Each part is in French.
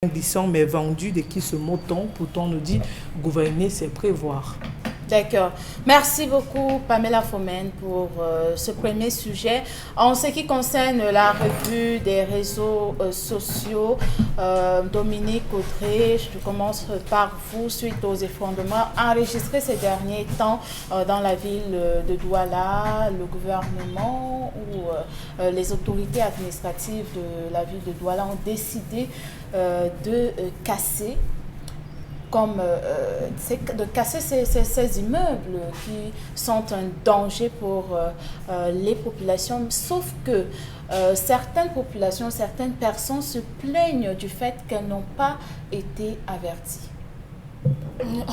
glissant mais vendu de qui se moton. Pourtant, on nous dit gouverner, c'est prévoir. D'accord. Merci beaucoup, Pamela Fomen, pour ce premier sujet. En ce qui concerne la revue des réseaux sociaux, Dominique Audrey, je commence par vous, suite aux effondrements enregistrés ces derniers temps dans la ville de Douala, le gouvernement ou les autorités administratives de la ville de Douala ont décidé de casser de casser ces immeubles qui sont un danger pour les populations, sauf que certaines populations, certaines personnes se plaignent du fait qu'elles n'ont pas été averties.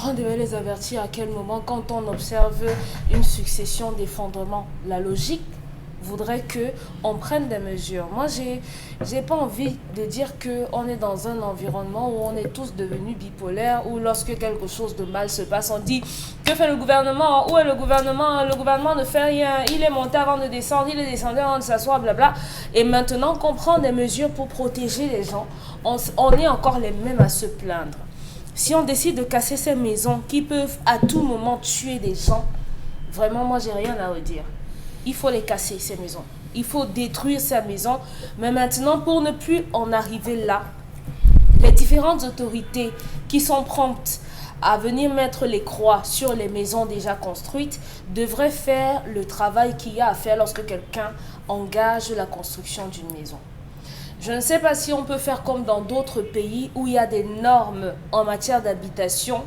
On devait les avertir à quel moment? Quand on observe une succession d'effondrements, la logique voudrait qu'on prenne des mesures. Moi, j'ai pas envie de dire qu'on est dans un environnement où on est tous devenus bipolaires, où lorsque quelque chose de mal se passe, on dit « Que fait le gouvernement? Où est le gouvernement? Le gouvernement ne fait rien. Il est monté avant de descendre, il est descendu avant de s'asseoir, blabla. » Et maintenant qu'on prend des mesures pour protéger les gens, on est encore les mêmes à se plaindre. Si on décide de casser ces maisons qui peuvent à tout moment tuer des gens, vraiment, moi, j'ai rien à redire. Il faut les casser, ces maisons. Il faut détruire ces maisons. Mais maintenant, pour ne plus en arriver là, les différentes autorités qui sont promptes à venir mettre les croix sur les maisons déjà construites devraient faire le travail qu'il y a à faire lorsque quelqu'un engage la construction d'une maison. Je ne sais pas si on peut faire comme dans d'autres pays où il y a des normes en matière d'habitation,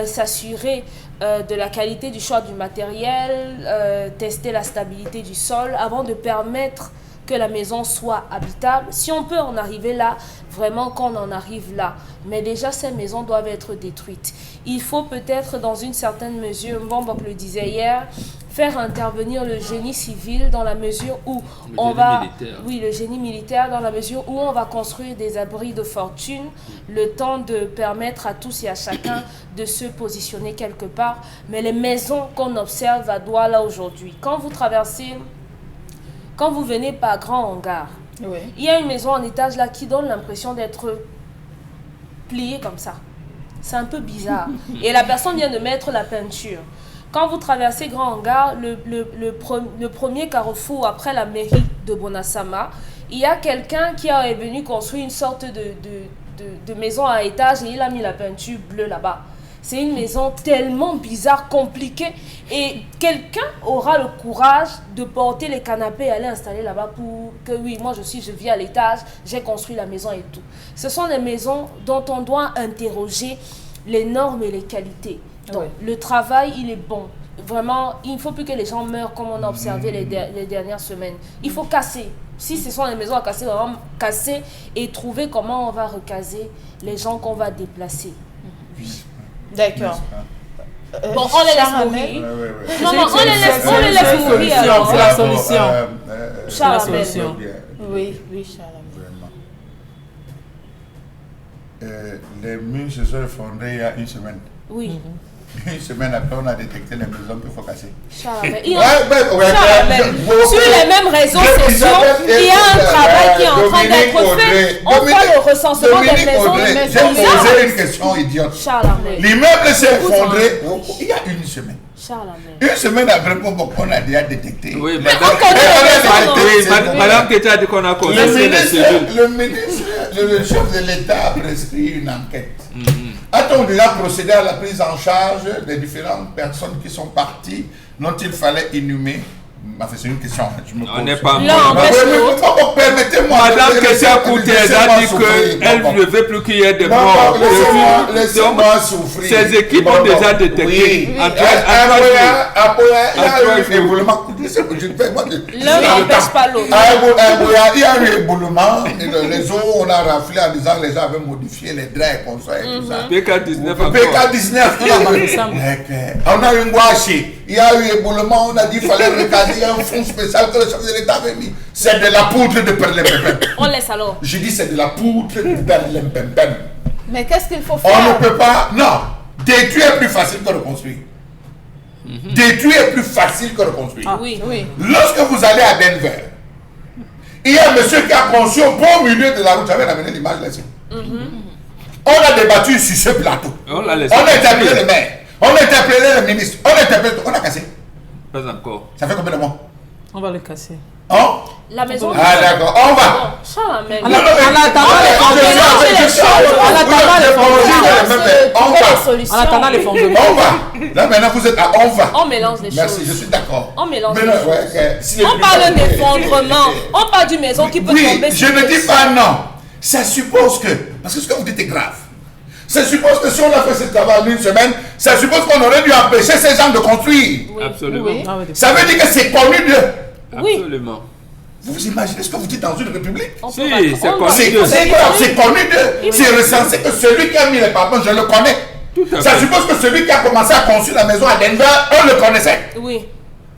s'assurer de la qualité du choix du matériel, tester la stabilité du sol avant de permettre que la maison soit habitable. Si on peut en arriver là, vraiment qu'on en arrive là. Mais déjà, ces maisons doivent être détruites. Il faut peut-être, dans une certaine mesure, Mbambok le disait hier, faire intervenir le génie civil dans la mesure où le génie militaire dans la mesure où on va construire des abris de fortune, le temps de permettre à tous et à chacun de se positionner quelque part. Mais les maisons qu'on observe à Douala aujourd'hui, quand vous venez par Grand Hangar, oui, il y a une maison en étage là qui donne l'impression d'être pliée comme ça. C'est un peu bizarre. Et la personne vient de mettre la peinture. Quand vous traversez Grand Hangar, le premier carrefour après la mairie de Bonasama, il y a quelqu'un qui est venu construire une sorte de maison à étage et il a mis la peinture bleue là-bas. C'est une maison tellement bizarre, compliquée. Et quelqu'un aura le courage de porter les canapés et aller installer là-bas pour que oui, moi je vis à l'étage, j'ai construit la maison et tout. Ce sont des maisons dont on doit interroger les normes et les qualités. Donc, le travail, il est bon. Vraiment, il ne faut plus que les gens meurent comme on a observé les dernières semaines. Il faut casser. Si ce sont les maisons à casser, on va casser et trouver comment on va recaser les gens qu'on va déplacer. Oui. D'accord. Bon, on les laisse mourir. Non, on les laisse mourir. C'est la solution. C'est la solution. Oui, Charles. Les murs se sont effondrés il y a une semaine. Oui. Une semaine après, on a détecté les maisons qu'il faut casser. Sur les mêmes réseaux sociaux, il y a un travail qui est en train d'être fait. On voit le recensement des maisons. J'ai posé une question idiote. L'immeuble s'est effondré il y a une semaine. Une semaine après, on a déjà détecté. Oui, madame Kéta a dit qu'on a commencé les cellules. Le ministre, le chef de l'État a prescrit une enquête. A-t-on déjà procédé à la prise en charge des différentes personnes qui sont parties, dont il fallait inhumer? C'est une question, je me pose. On n'est pas permettez-moi. Madame Kessia Kouté a dit qu'elle ne veut plus qu'il y ait des morts. Laissez-moi souffrir. Ces équipes ont déjà détecté. Oui. Après, il y a eu un éboulement. L'un n'empêche pas l'autre. Il y a eu un éboulement. Les eaux, on a raflé en disant que les gens avaient modifié les draps comme ça et tout ça. PK19. On a eu une gouache. Il y a eu éboulement. On a dit qu'il fallait recaser un fonds spécial que le chef de l'État avait mis. C'est de la poudre de perlimpinpin. On laisse alors. Je dis c'est de la poudre de perlimpinpin. Mais qu'est-ce qu'il faut faire? On ne peut pas. Non. Détruire est plus facile que reconstruire. Détruire est plus facile que reconstruire. Ah, oui. Lorsque vous allez à Denver, il y a un monsieur qui a conçu au beau milieu de la route. J'avais ramené l'image là-dessus. On a débattu sur ce plateau. On a interpellé le maire. On a interpellé le ministre. On a cassé. Pas encore. Ça fait combien de mois? On va le casser. Hein? La maison. Ah d'accord, on va. Charles Amel. En attendant les fondements. On va. Là maintenant vous êtes à on va. On mélange les choses. Merci, je suis d'accord. On mélange les Mais non, choses. on parle d'effondrement. On parle d'une maison qui peut tomber. Oui, je ne dis pas non. Ça suppose que, parce que ce que vous dites est grave. Ça suppose que si on a fait ce travail en une semaine, ça suppose qu'on aurait dû empêcher ces gens de construire. Oui. Absolument. Oui. Ça veut dire que c'est connu d'eux. Oui. Absolument. Vous imaginez ce que vous dites dans une république? Si, c'est connu. C'est connu d'eux. C'est recensé que celui qui a mis les parpaings, je le connais. Ça suppose que celui qui a commencé à construire la maison à Denver, on le connaissait. Oui.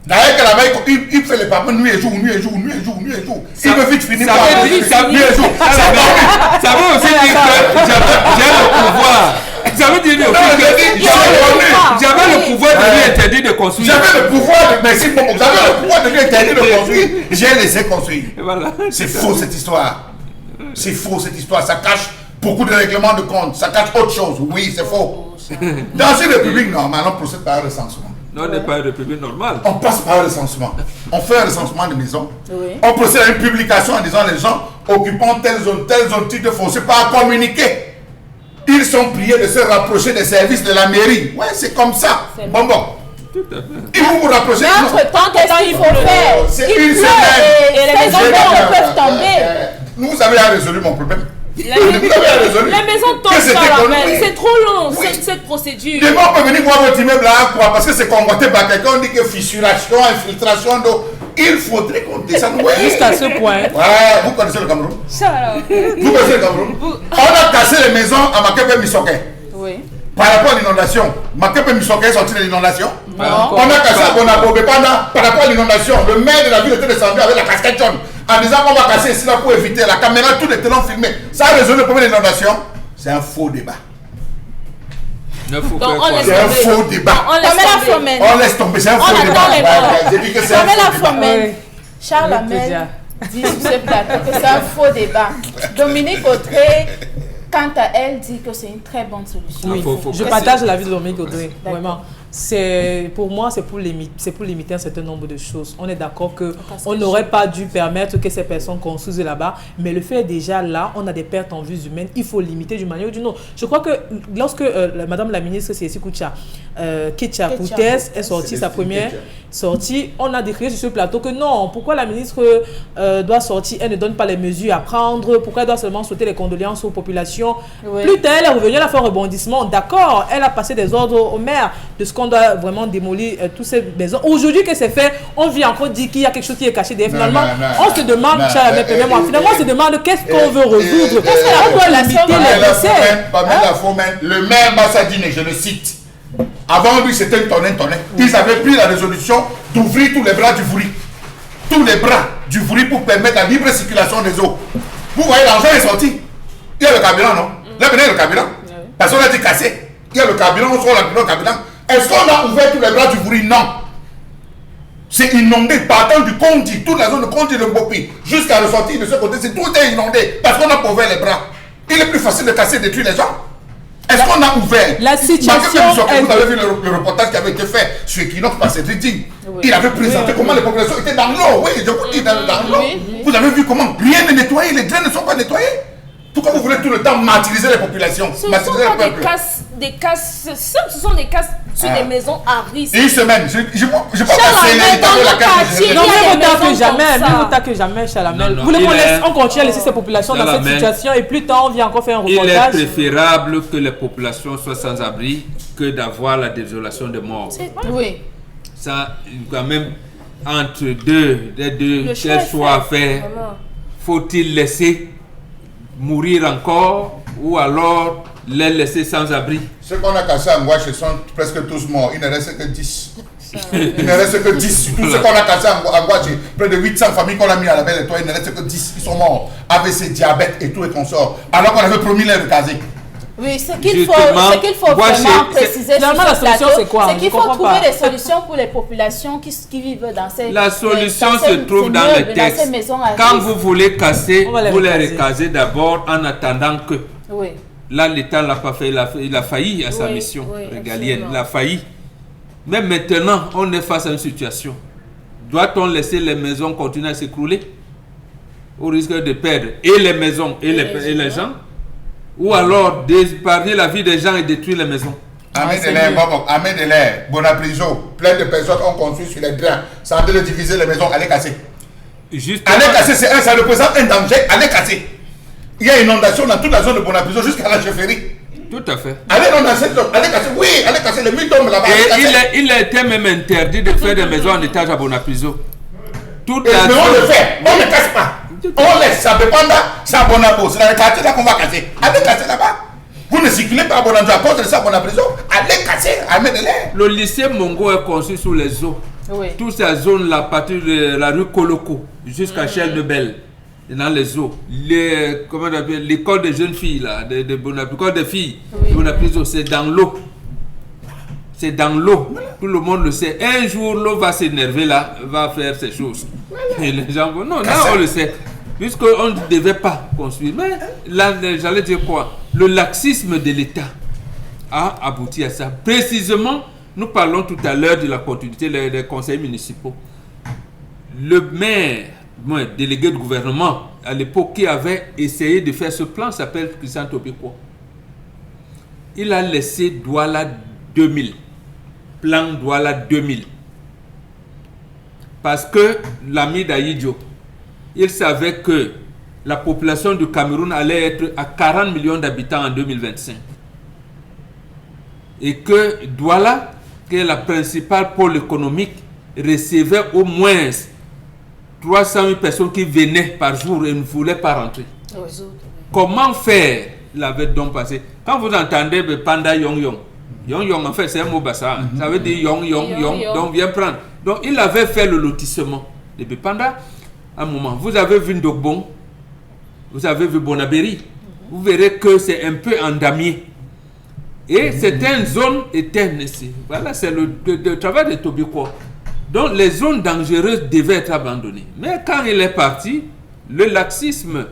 D'ailleurs, que là-bas, il fait les parpaings nuit et jour, nuit et jour, nuit et jour, nuit et jour. Il veut vite finir par nuit et jour. Ça veut aussi dire que j'ai le pouvoir. Ça veut dire que j'avais le pouvoir de lui interdire de construire. J'avais le pouvoir de... Merci beaucoup. J'avais le pouvoir de lui interdire de construire. J'ai laissé construire. Voilà. C'est faux cette histoire. C'est faux cette histoire. Ça cache beaucoup de règlements de compte. Ça cache autre chose. Oui, c'est faux. Dans une république normale, on procède par un recensement. Non, on n'est pas une république normale. On passe par un recensement. On fait un recensement de maisons. Oui. On procède à une publication en disant les gens occupant telle zone, titre foncier, pas à communiquer. Ils sont priés de se rapprocher des services de la mairie. Ouais, c'est comme ça. Bon. Tout à fait. Et vous vous rapprochez. Entre-temps, qu'est-ce qu'il faut faire? C'est Il une pleut semaine. et les maisons peuvent tomber. Vous avez résolu mon problème. La maison tombe, Charles Amel. C'est trop long, cette procédure. Demain, on peut venir voir votre immeuble là, quoi, parce que c'est convoité par quelqu'un, on dit que fissuration, infiltration d'eau. Il faudrait qu'on descende. Ouais. Jusqu'à ce point. Ouais, vous connaissez le Cameroun? Vous connaissez le Cameroun? On a cassé les maisons à Makepe Misoké. Oui. Par rapport à l'inondation. Makepe Misoké est sorti de l'inondation. Non. On a cassé à Bonabo Bepanda par rapport à l'inondation. Le maire de la ville était descendu avec la casquette jaune en disant qu'on va casser ici là pour éviter la caméra, tout était long filmé. Ça a résolu le problème de l'inondation. C'est un faux débat. Ne faut Donc, pas C'est un faux débat. On On laisse tomber, c'est un faux débat. J'ai dit que c'est un faux débat. Charles Amel dit sur ce plateau que c'est un faux débat. Dominique Audrey, quant à elle, dit que c'est une très bonne solution. Oui, je partage l'avis de Dominique Audrey. Vraiment. Pour moi, c'est pour limiter un certain nombre de choses. On est d'accord qu'on n'aurait pas dû permettre que ces personnes construisent là-bas, mais le fait est déjà là, on a des pertes en vies humaines, il faut limiter d'une manière ou d'une autre. Je crois que lorsque Madame la ministre Cécile Ketcha Poutès est sortie, sa première sortie, on a décrié sur ce plateau que non, pourquoi la ministre doit sortir, elle ne donne pas les mesures à prendre, pourquoi elle doit seulement souhaiter les condoléances aux populations. Oui. Plus tard, elle est revenue, elle a fait un rebondissement, d'accord, elle a passé des ordres au maire de ce qu'on doit vraiment démolir toutes ces maisons. Aujourd'hui que c'est fait, on vient encore dire qu'il y a quelque chose qui est caché derrière. Finalement, on se demande, finalement, on se demande qu'est-ce qu'on veut résoudre. On doit limiter les décès. Pamela Fomen, le maire Bassadine, je le cite. Avant lui, c'était un tonnet. Ils avaient pris la résolution d'ouvrir tous les bras du Vouri. Tous les bras du Vouri pour permettre la libre circulation des eaux. Vous voyez, l'argent est sorti. Il y a le carburant, non? Là, il y a le carburant. Personne n'a dit cassé. Il y a le carburant, on sort le carburant. Est-ce qu'on a ouvert tous les bras du Vouri? Non. C'est inondé, partant du Kondi, toute la zone de Kondi de Mbopi, jusqu'à ressortir de ce côté, tout est inondé, parce qu'on a ouvert les bras. Il est plus facile de casser et de détruire les gens. Est-ce qu'on a ouvert? La situation est... Vous avez vu le reportage qui avait été fait sur Equinox par Cédric Digne. Il avait présenté comment les populations étaient dans l'eau. Oui, je vous dis dans l'eau. Vous avez vu comment rien n'est nettoyé, les drains ne sont pas nettoyés. Pourquoi vous voulez tout le temps martyriser les populations? Ce ne sont pas des casses, ce sont des casses sur des maisons à risque. Une semaine, je pense que c'est la quartier. Non, mieux vaut tard que jamais, Charles Amel. Vous voulez qu'on continue à laisser ces populations dans cette situation et plus tard on vient encore faire un reportage? Il est préférable que les populations soient sans abri que d'avoir la désolation de morts. Oui. Ça, quand même, entre les deux, quel choix à faire? Faut-il laisser mourir encore ou alors les laisser sans abri? Ceux qu'on a cassés à Ngouache sont presque tous morts. Il ne reste que 10. Il ne reste que 10. Tous ceux qu'on a cassés à Ngouache, près de 800 familles qu'on a mis à la belle étoile, il ne reste que 10 qui sont morts. Avec ces diabètes et tout et consorts. Alors qu'on avait promis les caser. Oui, ce qu'il faut vraiment préciser sur ce plateau, c'est qu'il faut trouver des solutions pour les populations qui vivent dans ces La solution se trouve dans les textes. Quand vous voulez casser, vous les recaser d'abord en attendant que. Oui. Là, l'État l'a pas fait, il a failli à sa mission régalienne, il a failli. Mais maintenant, on est face à une situation. Doit-on laisser les maisons continuer à s'écrouler au risque de perdre et les maisons et les gens? Ou alors d'épargner la vie des gens et détruire les maisons? Ahmed Delair, Bonapriso, plein de personnes ont construit sur les drains, sans de diviser les maisons, allez casser. Allez casser, ça représente un danger, allez casser. Il y a une inondation dans toute la zone de Bonapriso jusqu'à la chefferie. Tout à fait. Allez casser, oui, allez casser les 1000 tombes là-bas. Et il a été même interdit de faire des maisons en étage à Bonapriso. Mais on le fait, on ne casse pas. On laisse, ça dépend, ça Bonapo, c'est dans le quartier là qu'on va casser. Allez casser là-bas. Vous ne circulez pas à Bonapriso, à cause de ça à Bonapriso, allez casser, Ahmed Delair. Le lycée Mongo est construit sous les eaux. Oui. Toute cette zone-là, à partir de la rue Koloko jusqu'à Chelle de Belle, dans les eaux. L'école des jeunes filles, là, de Bonapriso, l'école des filles, de Bonapriso, c'est dans l'eau. C'est dans l'eau. Tout le monde le sait. Un jour, l'eau va s'énerver là, va faire ces choses. Et les gens vont. Non, là, on le sait. Puisqu'on ne devait pas construire. Mais là, j'allais dire quoi? Le laxisme de l'État a abouti à ça. Précisément, nous parlons tout à l'heure de la continuité des conseils municipaux. Le maire, délégué de gouvernement, à l'époque, qui avait essayé de faire ce plan, s'appelle Christian Tobiko. Il a laissé Douala 2000. Plan Douala 2000. Parce que l'ami d'Aïdjo, il savait que la population du Cameroun allait être à 40 millions d'habitants en 2025. Et que Douala, qui est la principale pôle économique, recevait au moins 300 000 personnes qui venaient par jour et ne voulaient pas rentrer. Comment faire? Il avait donc passé. Quand vous entendez Panda Yong Yong, Yong Yong, en fait, c'est un mot bassa. Ça veut dire Yong Yong Yong, donc viens prendre. Donc, il avait fait le lotissement de Bepanda. À un moment, vous avez vu Ndogbon, vous avez vu Bonaberi, vous verrez que c'est un peu en damier. Et certaines zones étaient ici. Voilà, c'est le travail de Tobiko. Donc, les zones dangereuses devaient être abandonnées. Mais quand il est parti, le laxisme,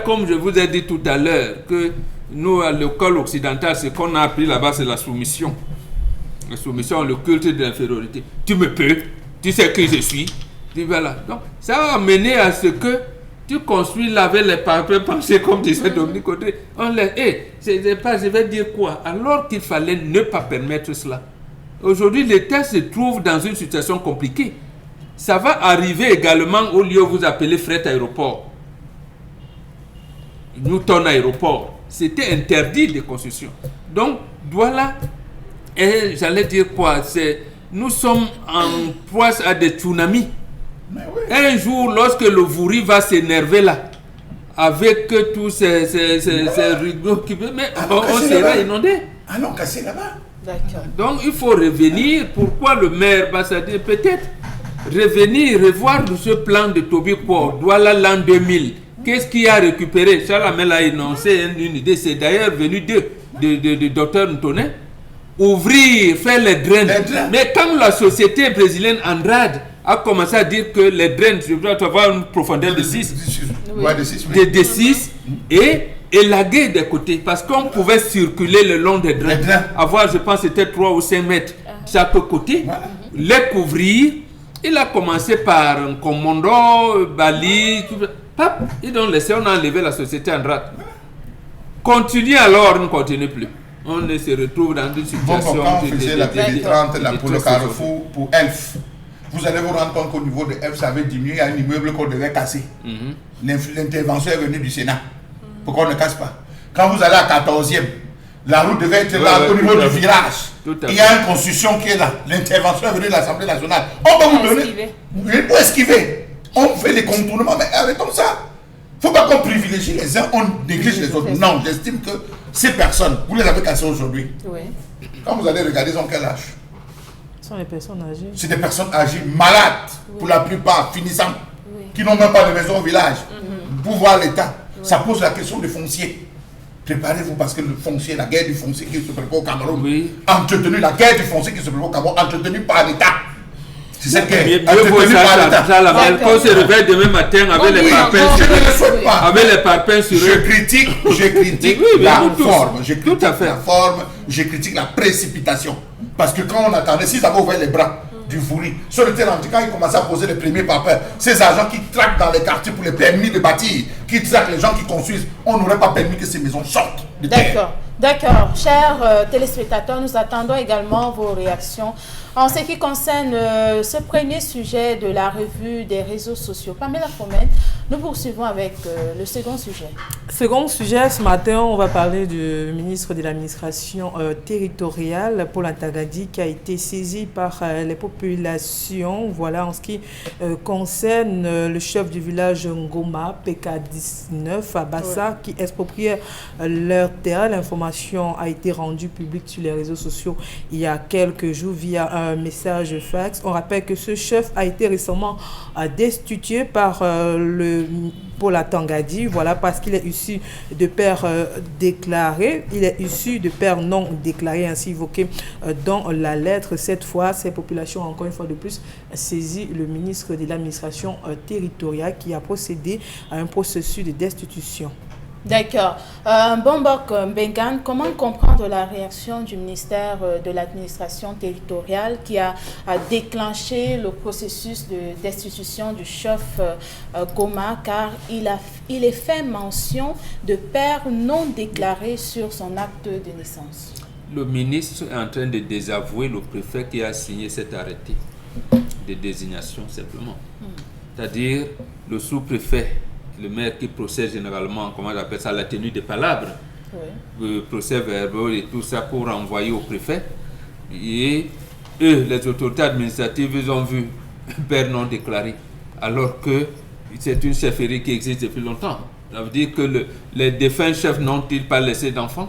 comme je vous ai dit tout à l'heure, que nous, à l'école occidentale, ce qu'on a appris là-bas, c'est la soumission. La soumission, le culte de l'infériorité. Tu me peux, tu sais qui je suis. Voilà. Donc, ça a mené à ce que tu construis avec les papiers pensés, comme disait Dominique Audrey. On les. Je vais dire quoi? Alors qu'il fallait ne pas permettre cela. Aujourd'hui, l'État se trouve dans une situation compliquée. Ça va arriver également au lieu où vous appelez fret aéroport. Newton aéroport. C'était interdit de construction. Donc, voilà. Et j'allais dire quoi? Nous sommes en proie à des tsunamis. Un jour, lorsque le Vouri va s'énerver là, avec tous ces rigots qui on sera inondé. Allons casser là-bas. Donc il faut revenir. Pourquoi le maire va se dire peut-être revenir, revoir ce plan de Tobiko, Douala l'an 2000. Qu'est-ce qu'il a récupéré? Charles Amel a énoncé une idée, c'est d'ailleurs venu de Dr Ntoné. Ouvrir, faire les drains. Mais quand la société brésilienne Andrade a commencé à dire que les drains, je dois avoir une profondeur de 6, de 6 et élaguer des côtés, parce qu'on pouvait circuler le long des drains, avoir, je pense, c'était 3 ou 5 mètres chaque côté, les couvrir. Il a commencé par un commando, Bali, ils ont laissé, on a enlevé la société Andrade. Continue alors, on ne continue plus. On se retrouve dans une situation... Quand on faisait la pénétrante là, pour le carrefour, pour Elf, vous allez vous rendre compte qu'au niveau de Elf, ça avait diminué, il y a un immeuble qu'on devait casser. L'intervention est venue du Sénat, pour qu'on ne casse pas. Quand vous allez à 14e, la route devait être là au niveau du virage. Il y a une construction qui est là. L'intervention est venue de l'Assemblée nationale. On va vous donner... Pour esquiver. On fait les contournements, mais avec comme ça. Il ne faut pas qu'on privilégie les uns, on néglige les autres. Non, j'estime que ces personnes, vous les avez cassées aujourd'hui. Oui. Quand vous allez regarder, ils ont quel âge? Ce sont les personnes âgées. C'est des personnes âgées, malades, pour la plupart, finissant, qui n'ont même pas de maison au village. Pour voir l'État, ça pose la question du foncier. Préparez-vous parce que le foncier, la guerre du foncier qui se prépare au Cameroun, entretenu, la guerre du foncier qui se prépare au Cameroun, entretenue par l'État. C'est cette guerre. Mieux vaut ça, la qu'on se réveille demain matin avec les parpaings sur eux. Avec les parpaings sur eux. Je critique la forme. Je critique la forme. Je critique la précipitation. Parce que quand on attendait, s'ils avaient ouvert les bras du Fouri, sur le terrain, quand ils commençaient à poser les premiers parpaings, ces agents qui traquent dans les quartiers pour les permis de bâtir, qui traquent les gens qui construisent, on n'aurait pas permis que ces maisons sortent de terre. D'accord. Chers téléspectateurs, nous attendons également vos réactions en ce qui concerne ce premier sujet de la revue des réseaux sociaux. Pamela Fomène, nous poursuivons avec le second sujet. Second sujet, ce matin, on va parler du ministre de l'administration territoriale, Paul Antagadi, qui a été saisi par les populations. Voilà, en ce qui concerne le chef du village Ngoma, PK19, à Bassa, qui expropriait leur terrain. L'information a été rendue publique sur les réseaux sociaux il y a quelques jours via un message fax. On rappelle que ce chef a été récemment destitué par le Paul Antagadi, voilà, parce qu'il est issu de père déclaré, il est issu de père non déclaré, ainsi évoqué dans la lettre. Cette fois, ces populations ont encore une fois de plus saisi le ministre de l'administration territoriale qui a procédé à un processus de destitution. D'accord. Bombok Mbengan, comment comprendre la réaction du ministère de l'administration territoriale qui a déclenché le processus de destitution du chef Goma, car il est fait mention de père non déclaré sur son acte de naissance? Le ministre est en train de désavouer le préfet qui a signé cet arrêté de désignation simplement. C'est-à-dire le sous-préfet, le maire qui procède généralement, comment on appelle ça, la tenue des palabres, le procès verbal et tout ça pour renvoyer au préfet. Et eux, les autorités administratives, ils ont vu un père non déclaré, alors que c'est une chefferie qui existe depuis longtemps. Ça veut dire que les défunts chefs n'ont-ils pas laissé d'enfants?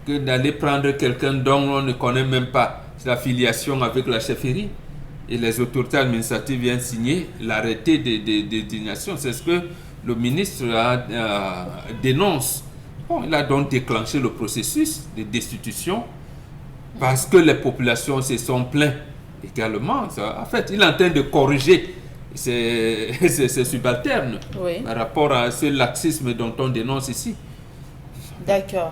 Que d'aller prendre quelqu'un dont on ne connaît même pas sa filiation avec la chefferie. Et les autorités administratives viennent signer l'arrêté de désignation. C'est ce que le ministre dénonce. Bon, il a donc déclenché le processus de destitution parce que les populations se sont plaintes également. En fait, il est en train de corriger ses subalternes par rapport à ce laxisme dont on dénonce ici. D'accord.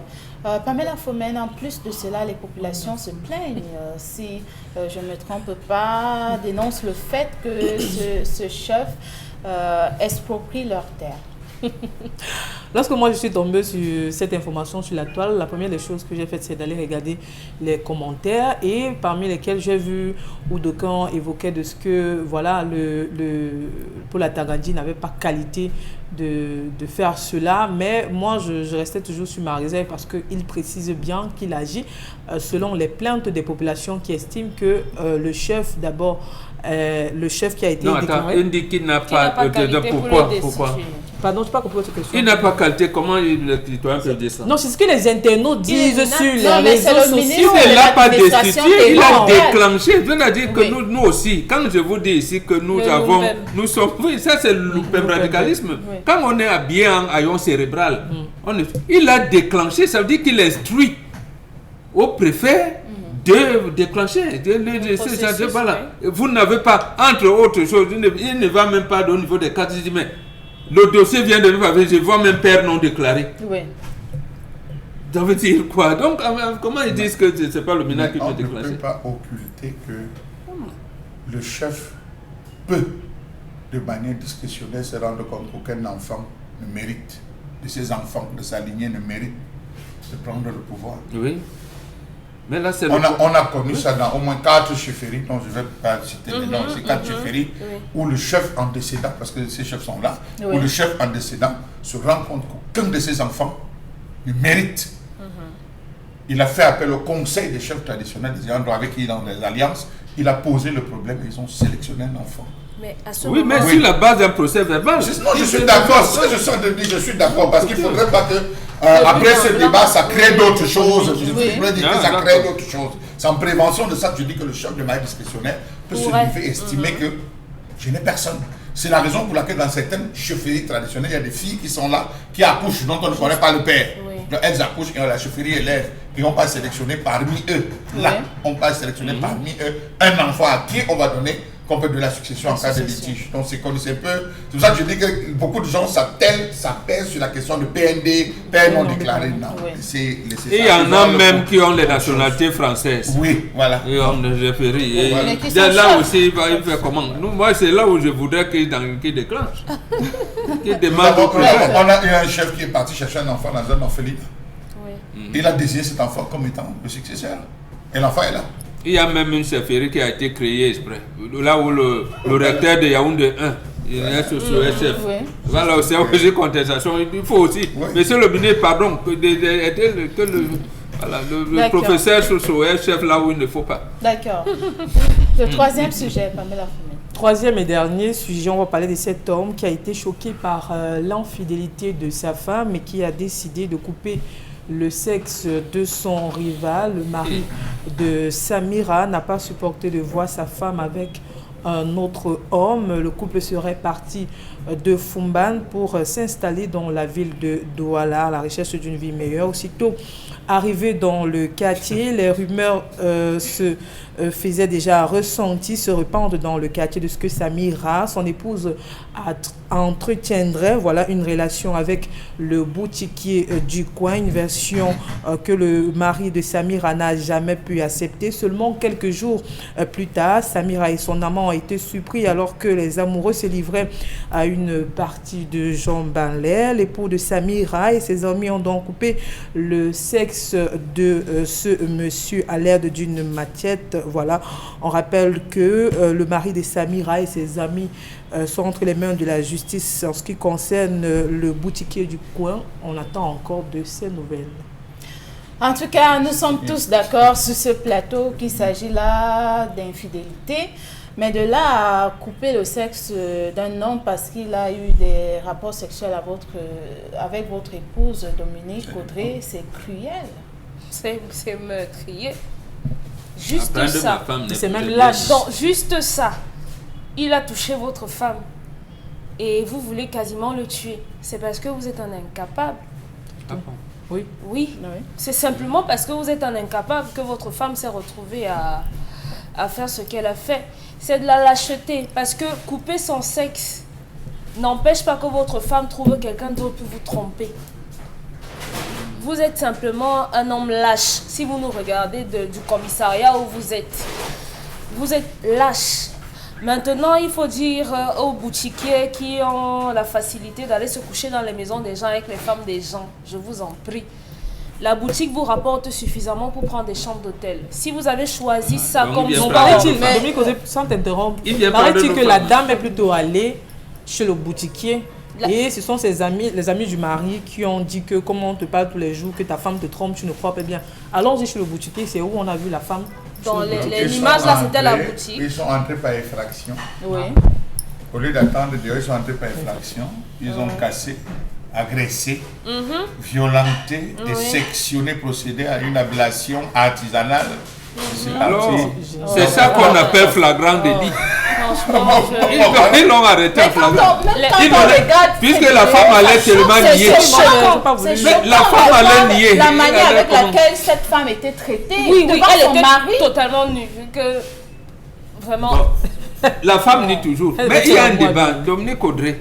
Pamela Fomène, en plus de cela, les populations se plaignent, si je ne me trompe pas, dénoncent le fait que ce chef exproprie leurs terres. Lorsque moi je suis tombée sur cette information sur la toile, la première des choses que j'ai faites, c'est d'aller regarder les commentaires, et parmi lesquels j'ai vu où d'aucuns évoquaient de ce que voilà, Paul Antagadi n'avait pas qualité de faire cela, mais moi je restais toujours sur ma réserve parce qu'il précise bien qu'il agit selon les plaintes des populations qui estiment que le chef d'abord, le chef qui a été déclaré... Il dit qu'il n'a pas qualité. Pourquoi? Pardon, je n'ai pas compris votre question. Il n'a pas qualité, comment le citoyen peut dire ça? Non, c'est ce que les internautes disent sur les réseaux sociaux. Il ne l'a pas destitué, il a déclenché. C'est-à-dire que nous aussi, quand je vous dis ici que nous sommes... Oui, ça c'est le radicalisme. Quand on est habillé en haillon cérébral, il a déclenché, ça veut dire qu'il instruit au préfet de déclencher. Voilà. Vous n'avez pas, entre autres choses, il ne va même pas au niveau des cadres. Il dit, mais le dossier vient de nous avoir, je vois même père non déclaré. Oui. Ça veut dire quoi? Donc, comment ils disent que ce n'est pas le ministre qui peut déclencher? On ne peut pas occulter que le chef peut, de manière discrétionnaire, se rendre compte qu'aucun enfant ne mérite, de ses enfants, de sa lignée, ne mérite de prendre le pouvoir. Oui. Mais là, on a connu ça dans au moins 4 chefferies, dont je ne vais pas citer les noms, c'est 4 chefferies où le chef en décédant, parce que ces chefs sont là, où le chef en décédant se rend compte qu'aucun de ses enfants ne mérite. Il a fait appel au conseil des chefs traditionnels des endroits avec qui il est dans des alliances, il a posé le problème et ils ont sélectionné un enfant. Mais mais sur la base d'un procès verbal. Je suis d'accord, je suis d'accord, parce qu'il ne faudrait pas que, après ce débat, ça crée d'autres choses. Je voudrais dire que ça crée d'autres choses. C'est en prévention de ça que je dis que le chef de manière discrétionnaire peut se lever et estimer que je n'ai personne. C'est la raison pour laquelle dans certaines chefferies traditionnelles, il y a des filles qui sont là, qui accouchent, dont on ne connaît pas le père. Oui. Donc, elles accouchent et la chefferie élève. Et on va sélectionner parmi eux. Là, on va sélectionner parmi eux un enfant à qui on va donner qu'on peut de la succession en cas de litige. Donc c'est comme c'est peu. C'est pour ça que je dis que beaucoup de gens s'appellent sur la question de PND, père non déclaré. Non. Oui. Il y en a même qui ont les nationalités françaises. Oui, voilà. Et on ne référit. Voilà. Là aussi, il fait comment? Moi, c'est là où je voudrais qu'il déclenche. Qu'il demande au préfet. On a eu un chef qui est parti chercher un enfant dans un orphelinat. Oui. Il a désigné cet enfant comme étant le successeur. Et l'enfant est là. Il y a même une chefferie qui a été créée exprès. Là où le recteur de Yaoundé 1, il est sur chef. Oui. Voilà, c'est aussi contestation. Il faut aussi. Oui. Monsieur le ministre, pardon, que le professeur sur chef là où il ne faut pas. D'accord. Le troisième sujet, Pamela Foumé. Troisième et dernier sujet, on va parler de cet homme qui a été choqué par l'infidélité de sa femme et qui a décidé de couper le sexe de son rival. Le mari de Samira n'a pas supporté de voir sa femme avec un autre homme. Le couple serait parti de Fumban pour s'installer dans la ville de Douala à la recherche d'une vie meilleure. Aussitôt arrivé dans le quartier, les rumeurs se faisaient déjà ressentir, se répandre dans le quartier de ce que Samira, son épouse, entretiendrait une relation avec le boutiquier du coin, une version que le mari de Samira n'a jamais pu accepter. Seulement quelques jours plus tard, Samira et son amant ont été surpris alors que les amoureux se livraient à une partie de jambes en l'air. L'époux de Samira et ses amis ont donc coupé le sexe de ce monsieur à l'aide d'une machette. Voilà, on rappelle que le mari de Samira et ses amis sont entre les mains de la justice. En ce qui concerne le boutiquier du coin, on attend encore de ces nouvelles. En tout cas, nous sommes tous d'accord sur ce plateau qu'il s'agit là d'infidélité. Mais de là à couper le sexe d'un homme parce qu'il a eu des rapports sexuels avec votre épouse Dominique Audrey, c'est cruel. C'est meurtrier. Juste ça. C'est même lâche. Donc, juste ça. Il a touché votre femme et vous voulez quasiment le tuer. C'est parce que vous êtes un incapable. Ah bon? Oui. Oui. C'est simplement parce que vous êtes un incapable que votre femme s'est retrouvée à faire ce qu'elle a fait. C'est de la lâcheté. Parce que couper son sexe n'empêche pas que votre femme trouve quelqu'un d'autre pour vous tromper. Vous êtes simplement un homme lâche. Si vous nous regardez du commissariat où vous êtes lâche. Maintenant, il faut dire aux boutiquiers qui ont la facilité d'aller se coucher dans les maisons des gens avec les femmes des gens, je vous en prie. La boutique vous rapporte suffisamment pour prendre des chambres d'hôtel. Si vous avez choisi ça comme Dominique, sans t'interrompre, paraît-il que la dame est plutôt allée chez le boutiquier. Et ce sont ses amis, les amis du mari qui ont dit que comme on te parle tous les jours, que ta femme te trompe, tu ne crois pas bien. Allons-y chez le boutiquier, c'est où on a vu la femme. Dans l'image là, c'était la boutique. Ils sont entrés par effraction. Oui. Au lieu d'attendre dehors, ils sont entrés par effraction. Ils ont cassé, agressé, violenté et sectionné, procédé à une ablation artisanale. C'est ça qu'on appelle flagrant délit. Ils l'ont arrêté en flagrant. Puisque la femme allait tellement nier. Mais la femme allait nier. La manière avec laquelle cette femme était traitée, oui, devant elle son était mari. totalement nue. Que vraiment. Bon, la femme nie toujours. Mais il y a un débat. Dominique Audrey,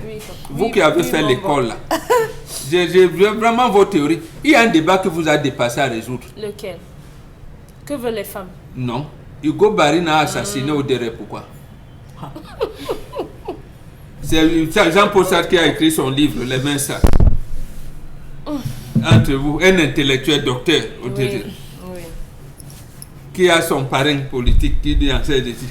vous qui avez fait l'école là, j'ai vraiment vos théories. Il y a un débat que vous avez dépassé à résoudre. Lequel? Que veulent les femmes? Non. Hugo Barine a assassiné Audrey, pourquoi? C'est Jean-Paul Sartre qui a écrit son livre, Les mains sales. Entre vous, un intellectuel docteur, Audrey, qui a son parrain politique qui dit en ces études.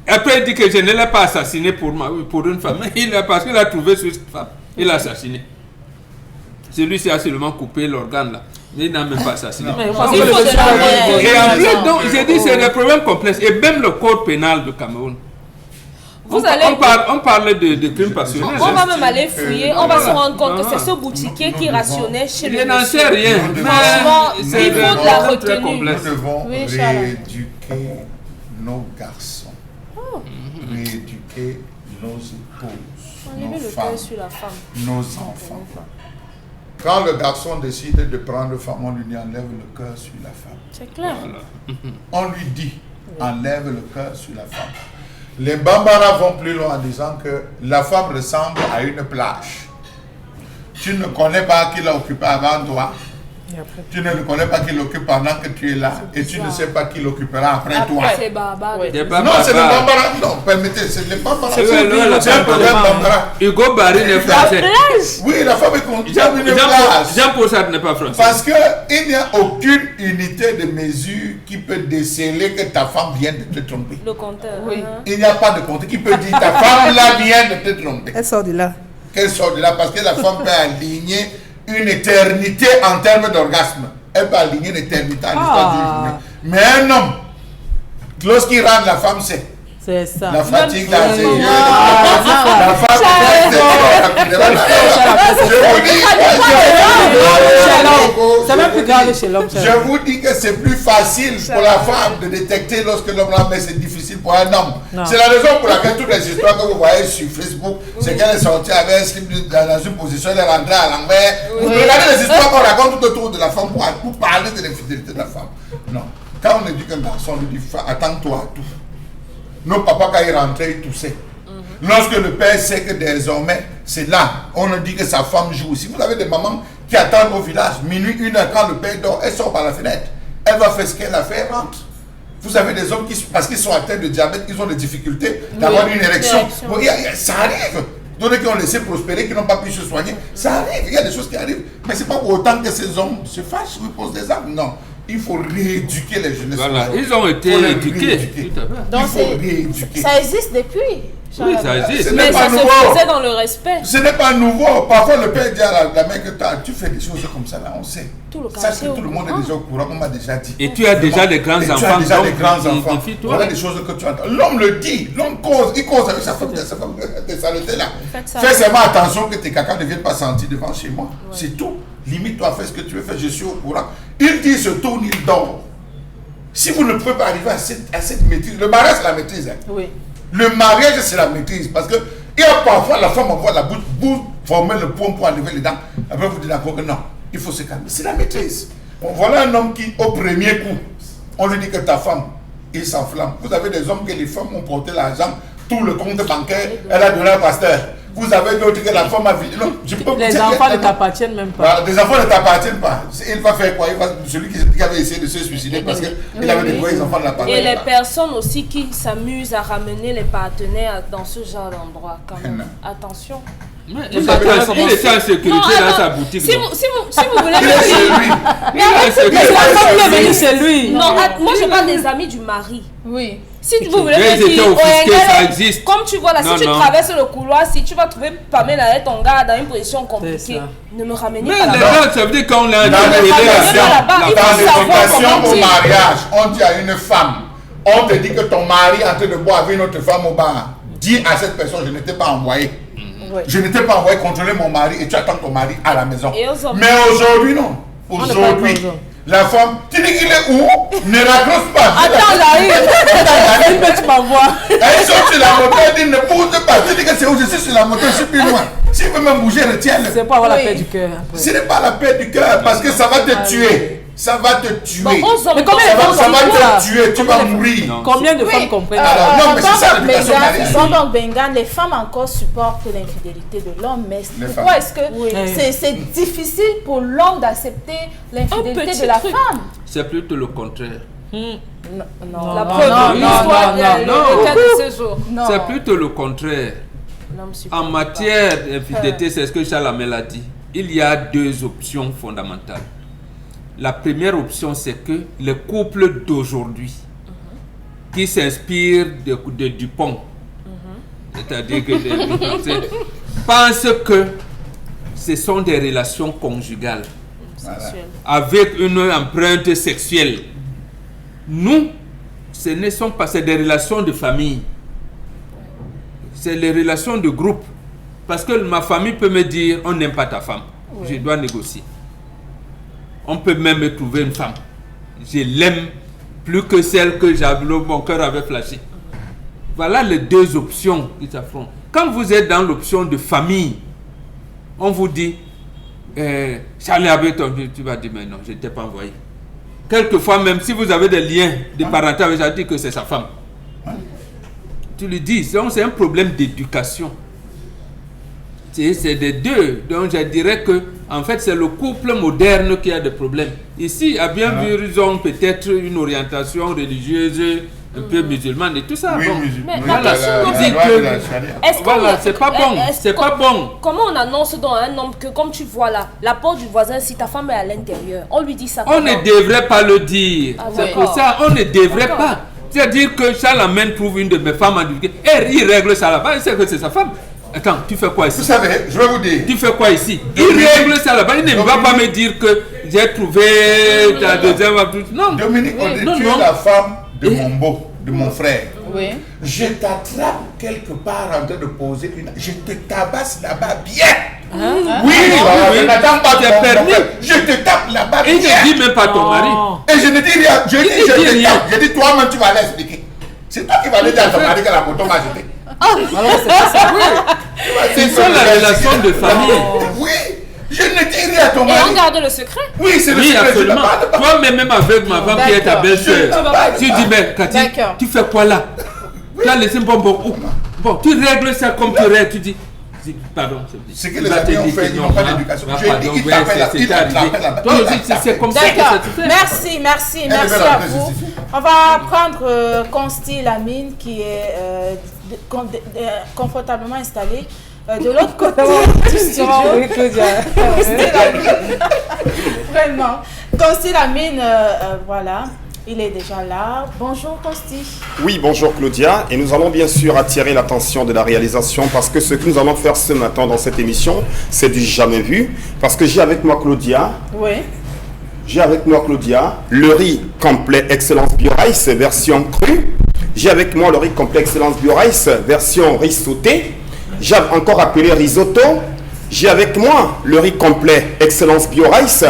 Après, il dit que je ne l'ai pas assassiné pour une femme. Parce qu'il a trouvé sur cette femme. Il l'a assassiné. Celui-ci a seulement coupé l'organe là. Mais il n'a même pas assassiné. Et en plus, donc, j'ai dit c'est des problèmes complexes. Et même le code pénal du Cameroun. On parle de crimes passionnels. On va même aller fouiller, on va se rendre compte que c'est ce boutiquier qui rationnait chez le monsieur. Je n'en sais rien. Franchement, il faut de la retenue. Nous devons rééduquer nos garçons. Rééduquer nos épouse, On lève nos le femmes, cœur sur la femme. nos enfants. Quand le garçon décide de prendre femme, on lui dit enlève le cœur sur la femme. C'est clair. On lui dit enlève le cœur sur la femme. Les Bambara vont plus loin en disant que la femme ressemble à une plage. Tu ne connais pas qui l'a occupée avant toi. Tu ne le connais pas qui l'occupe pendant que tu es là. Et tu ne sais pas qui l'occupera après toi. C'est barbare. Oui. Non, c'est les Bambara. Non, permettez, c'est les Bambara. C'est un problème Bambara. Hugo Barry est français. Oui, la femme est comme une plage. Jean-Paul Sartre n'est pas français. Parce qu'il n'y a aucune unité de mesure qui peut déceler que ta femme vient de te tromper. Le compteur. Oui. Il n'y a pas de compte qui peut dire ta femme là vient de te tromper. Elle sort de là. Qu'elle sort de là parce que la femme peut aligner une éternité en termes d'orgasme. Elle peut aligner une éternité en l'histoire d'une journée. Mais un homme, lorsqu'il rend la femme, c'est ça. la fatigue dans ses yeux. La La femme, c'est même plus grave chez l'homme. je vous dis que c'est plus facile pour la femme de détecter lorsque l'homme l'a, mais c'est difficile pour un homme. C'est la raison pour laquelle toutes les histoires que vous voyez sur Facebook, c'est qu'elle est sortie avec un slip dans une position, elle est rentrée à l'envers. Vous regardez les histoires qu'on raconte tout autour de la femme pour parler de l'infidélité de la femme. Non. Quand on éduque un garçon, on lui dit attends-toi à tout. Nos papas, quand ils rentraient, ils toussaient. Lorsque le père sait que désormais, c'est là, on nous dit que sa femme joue aussi. Vous avez des mamans qui attendent au village, minuit, 1h, quand le père dort, elle sort par la fenêtre. Elle va faire ce qu'elle a fait, elle rentre. Vous avez des hommes qui, parce qu'ils sont atteints de diabète, ils ont des difficultés d'avoir une érection. Bon, ça arrive. D'autres qui ont laissé prospérer, qui n'ont pas pu se soigner. Ça arrive, il y a des choses qui arrivent. Mais ce n'est pas pour autant que ces hommes se fâchent ou posent des armes. Non. Il faut rééduquer les jeunesses. Voilà, ils ont été éduqués. Tout à fait. Donc il faut rééduquer. ça existe depuis. Oui, ça existe. Mais ça se faisait dans le respect. Ce n'est pas nouveau. Parfois, le père dit à la mère que tu fais des choses comme ça, là, on sait. Sache que tout le monde est déjà au courant, on m'a déjà dit. Et tu as déjà des grands enfants. Tu as déjà des grands enfants. Défie-toi. Voilà des choses que tu entends. L'homme le dit. L'homme cause. Il cause avec sa femme des saletés là. Fais seulement attention que tes caca ne viennent pas sentir devant chez moi. C'est tout. Limite-toi, fais ce que tu veux faire. Je suis au courant. Il dit, il se tourne, il dort. Si vous ne pouvez pas arriver à cette maîtrise, le mariage c'est la maîtrise. Hein. Oui. Le mariage c'est la maîtrise. Parce que il y a parfois la femme envoie la bouche, vous formez le point pour enlever les dents. Après vous dites d'accord que non, il faut se calmer. C'est la maîtrise. Bon, voilà un homme qui, au premier coup, on lui dit que ta femme, il s'enflamme. Vous avez des hommes que les femmes ont porté l'argent, tout le compte bancaire, elle a donné à un pasteur. Vous avez d'autres que la femme a vu. Les enfants ne t'appartiennent même pas. Des enfants ne t'appartiennent pas. Il va faire quoi? Celui qui avait essayé de se suicider parce qu'il avait déployé les enfants de la parole. Et les personnes aussi qui s'amusent à ramener les partenaires dans ce genre d'endroit, quand même. Attention. Il était en sécurité dans sa boutique. Si vous voulez venir chez lui. Non, moi je parle des amis du mari. Oui. Si vous voulez comme tu vois là, si tu traverses le couloir, si tu vas trouver Pamela et ton gars dans une position compliquée, ne me ramenez pas là-bas. Ça veut dire qu'on l'a dans l'éducation au mariage, on dit à une femme, on te dit que ton mari est en train de boire avec une autre femme au bar. Dis à cette personne, je n'étais pas envoyé. Je n'étais pas envoyé contrôler mon mari et tu attends ton mari à la maison. Mais aujourd'hui, non. Aujourd'hui, la femme, tu dis qu'il est où? Ne raccroche pas. Attends, j'arrive. Tu m'envoies. Elle sort sur la moto, elle dit ne bouge pas. Tu dis que c'est où je suis sur la moto, je suis plus loin. S'il veut même bouger, retiens-le. C'est pas avoir la paix du cœur. Ce n'est pas la paix du cœur parce que ça va te tuer. Ça va te tuer. Mais combien ça va te tuer, tu vas mourir. Combien de femmes comprennent non, mais c'est ça l'éducation mariage. Donc, Bengan, les femmes encore supportent l'infidélité de l'homme, mais pourquoi est-ce que c'est difficile pour l'homme d'accepter l'infidélité de la femme? C'est plutôt le contraire. Non, la preuve de l'histoire, le cas de ce jour. C'est plutôt le contraire. En matière d'infidélité, c'est ce que Chalamel a dit. Il y a deux options fondamentales. La première option, c'est que les couples d'aujourd'hui qui s'inspirent de Dupont, c'est-à-dire que pensent que ce sont des relations conjugales avec une empreinte sexuelle. Nous, ce ne sont pas, c'est des relations de famille. C'est les relations de groupe. Parce que ma famille peut me dire, on n'aime pas ta femme. Je dois négocier. On peut même trouver une femme. Je l'aime plus que celle que mon cœur avait flashée. Voilà les deux options qui s'affrontent. quand vous êtes dans l'option de famille, on vous dit, Charlie Abeton, tu vas dire, mais non, je ne t'ai pas envoyé. Quelquefois, même si vous avez des liens de parenté avec ça, dit que c'est sa femme. Tu lui dis, donc c'est un problème d'éducation. C'est des deux. Donc je dirais que, en fait, c'est le couple moderne qui a des problèmes. Ici, à bien vu, ils ont peut-être une orientation religieuse, un peu musulmane et tout ça. Oui, bon. Mais voilà, la question Voilà, c'est pas bon. C'est pas bon. Comment on annonce dans un homme que, comme tu vois là, la porte du voisin, si ta femme est à l'intérieur, on lui dit ça? On ne devrait pas le dire. Ah, c'est d'accord. pour ça, on ne devrait D'accord. pas. C'est-à-dire que Charlemagne trouve une de mes femmes en Turquie et il règle ça là-bas, il sait que c'est sa femme. Attends, tu fais quoi ici? Vous savez, je vais vous dire. Tu fais quoi ici? Il règle ça là-bas. Il ne va pas me dire que j'ai trouvé ta deuxième. Non. Dominique, on dit, non, tu non. es la femme de mon beau, de mon frère. Oui. Je t'attrape quelque part en train de poser une... Je te tabasse là-bas bien. Oui, oui. n'attends pas C'est ton permis. frère. Je te tape là-bas Et bien. il ne dit même pas ton mari. Et je ne dis rien. Je dis, Il je dit te rien. tape. Je dis, toi-même, tu vas l'expliquer. C'est toi qui vas aller dire à ton mari que la photo m'a jeté. Alors, c'est pas ça. C'est ça la relation de famille. Oui, je ne dis rien à ton Et mari. on garde le secret. Oui, c'est le Oui, secret. Je ne absolument. parle pas. Toi-même, même avec ma femme qui est ta D'accord. belle-sœur, tu dis, mais Cathy, D'accord. tu fais quoi là? Tu as laissé un bonbon. Bon, tu règles ça comme tu règles. Tu dis, pardon. Ce que les amis ont fait, ils n'ont pas d'éducation. Je dis, il t'appelle t'appelle là, il t'appelle là. Toi aussi, c'est comme ça que ça D'accord. se fait. Merci Elle à est belle, vous. elle est On va prendre Consti Lamine qui est confortablement installé de l'autre côté du studio. Oui, Claudia. Consti Lamine. Vraiment. Consti Lamine, voilà, il est déjà là. Bonjour Consti. Oui, bonjour Claudia, et nous allons bien sûr attirer l'attention de la réalisation parce que ce que nous allons faire ce matin dans cette émission, c'est du jamais vu, parce que j'ai avec moi Claudia, le riz complet Excellence Bio-Rice version crue, j'ai avec moi le riz complet Excellence Bio-Rice version riz sauté, j'ai encore appelé risotto, j'ai avec moi le riz complet Excellence Bio-Rice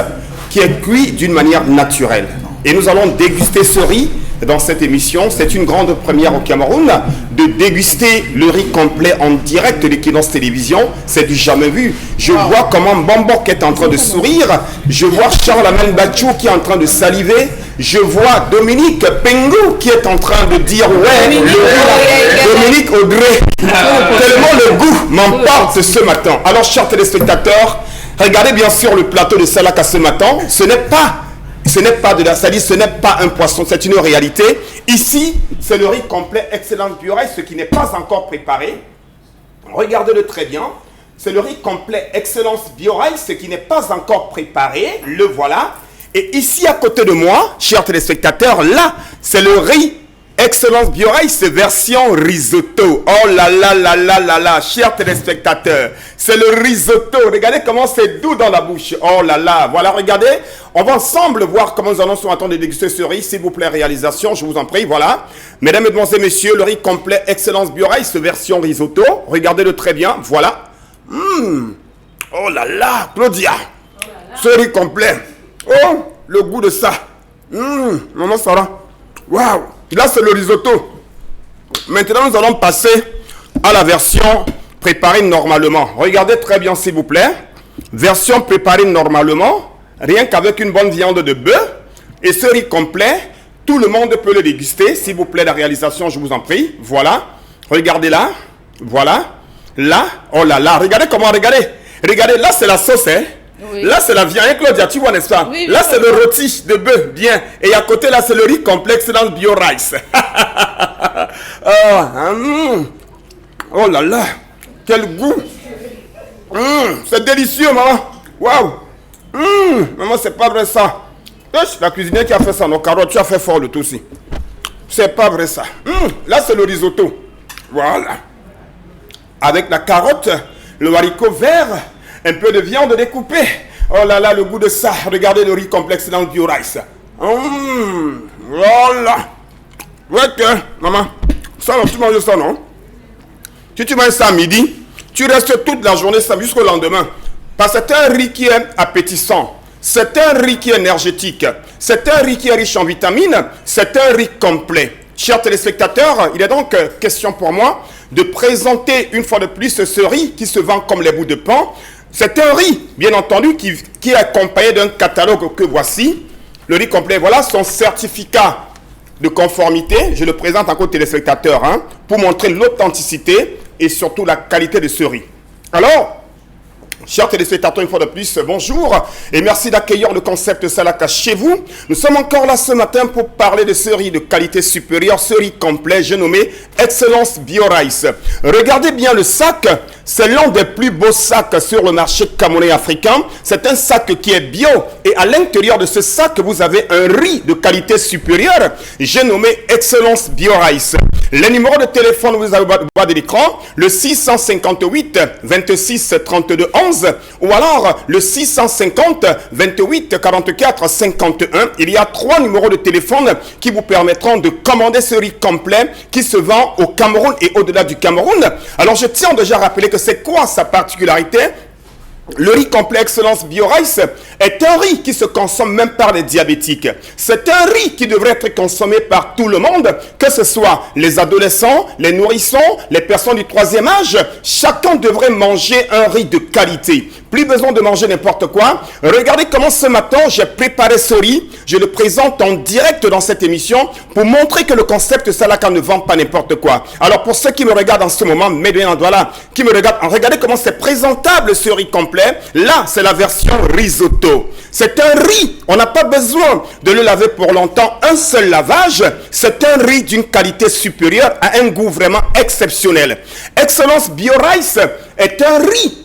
qui est cuit d'une manière naturelle. Et nous allons déguster ce riz dans cette émission. C'est une grande première au Cameroun de déguster le riz complet en direct de l'Equinox Télévision. C'est du jamais vu. Je vois comment Bambok est en train de sourire. Je vois Charlemagne Bachou qui est en train de saliver. Je vois Dominique Pengou qui est en train de dire ouais, le riz, Dominique Audrey. Tellement le goût m'emporte ce matin. Alors, chers téléspectateurs, regardez bien sûr le plateau de Salaka ce matin. Ce n'est pas de la salive, ce n'est pas un poisson, c'est une réalité. Ici, c'est le riz complet Excellence Bio-Rice, ce qui n'est pas encore préparé. Regardez-le très bien. C'est le riz complet Excellence Bio-Rice, ce qui n'est pas encore préparé. Le voilà. Et ici, à côté de moi, chers téléspectateurs, là, c'est le riz Excellence Bio-Rice version risotto. Oh là là là là là là, chers téléspectateurs, c'est le risotto. Regardez comment c'est doux dans la bouche. Oh là là, voilà, regardez. On va ensemble voir comment nous allons sur un temps de déguster ce riz. S'il vous plaît, réalisation, je vous en prie, voilà. Mesdames, Mesdemoiselles, Messieurs, le riz complet Excellence Bio-Rice version risotto. Regardez-le très bien, voilà. Oh là là, Claudia, ce riz complet. Oh, le goût de ça. Maman Sarah, waouh. Là, c'est le risotto. Maintenant, nous allons passer à la version préparée normalement. Regardez très bien, s'il vous plaît. Version préparée normalement, rien qu'avec une bonne viande de bœuf. Et ce riz complet, tout le monde peut le déguster. S'il vous plaît, la réalisation, je vous en prie. Voilà. Regardez là. Voilà. Là. Oh là là. Regardez comment, regardez. Regardez, là, c'est la sauce, hein. Oui. Là, c'est la viande, Claudia, tu vois, n'est-ce pas? Oui, là, c'est le rôti de bœuf, bien. Et à côté, là, c'est le riz complexe dans le bio-rice. Oh là là, quel goût. C'est délicieux, maman. Waouh. Maman, c'est pas vrai ça. La cuisinière qui a fait ça, nos carottes, tu as fait fort le tout aussi. C'est pas vrai ça. Là, c'est le risotto. Voilà. Avec la carotte, le haricot vert, un peu de viande découpée. Oh là là, le goût de ça. Regardez le riz complexe dans le bio-rice. Voilà. Ouais, maman. Ça, tu manges ça, non? Si tu manges ça à midi, tu restes toute la journée ça jusqu'au lendemain. Parce que c'est un riz qui est appétissant. C'est un riz qui est énergétique. C'est un riz qui est riche en vitamines. C'est un riz complet. Chers téléspectateurs, il est donc question pour moi de présenter une fois de plus ce riz qui se vend comme les bouts de pain. C'est un riz, bien entendu, qui est accompagné d'un catalogue que voici. Le riz complet, voilà son certificat de conformité. Je le présente encore aux téléspectateurs pour montrer l'authenticité et surtout la qualité de ce riz. Alors, chers téléspectateurs, une fois de plus, bonjour et merci d'accueillir le concept Salaka chez vous. Nous sommes encore là ce matin pour parler de ce riz de qualité supérieure, ce riz complet, j'ai nommé Excellence Bio Rice. Regardez bien le sac, c'est l'un des plus beaux sacs sur le marché camerounais africain. C'est un sac qui est bio et à l'intérieur de ce sac, vous avez un riz de qualité supérieure, j'ai nommé Excellence Bio Rice. Les numéros de téléphone, vous avez au bas de l'écran, le 658 26 32 11 ou alors le 650 28 44 51. Il y a 3 numéros de téléphone qui vous permettront de commander ce riz complet qui se vend au Cameroun et au-delà du Cameroun. Alors je tiens déjà à rappeler que c'est quoi sa particularité? Le riz complet Excellence Bio Rice est un riz qui se consomme même par les diabétiques. C'est un riz qui devrait être consommé par tout le monde, que ce soit les adolescents, les nourrissons, les personnes du 3e âge. Chacun devrait manger un riz de qualité. Plus besoin de manger n'importe quoi. Regardez comment ce matin j'ai préparé ce riz. Je le présente en direct dans cette émission pour montrer que le concept Salaka ne vend pas n'importe quoi. Alors pour ceux qui me regardent en ce moment, voilà, qui me regardent, regardez comment c'est présentable ce riz complet. Là, c'est la version risotto. C'est un riz, on n'a pas besoin de le laver pour longtemps. Un seul lavage, c'est un riz d'une qualité supérieure à un goût vraiment exceptionnel. Excellence Bio Rice est un riz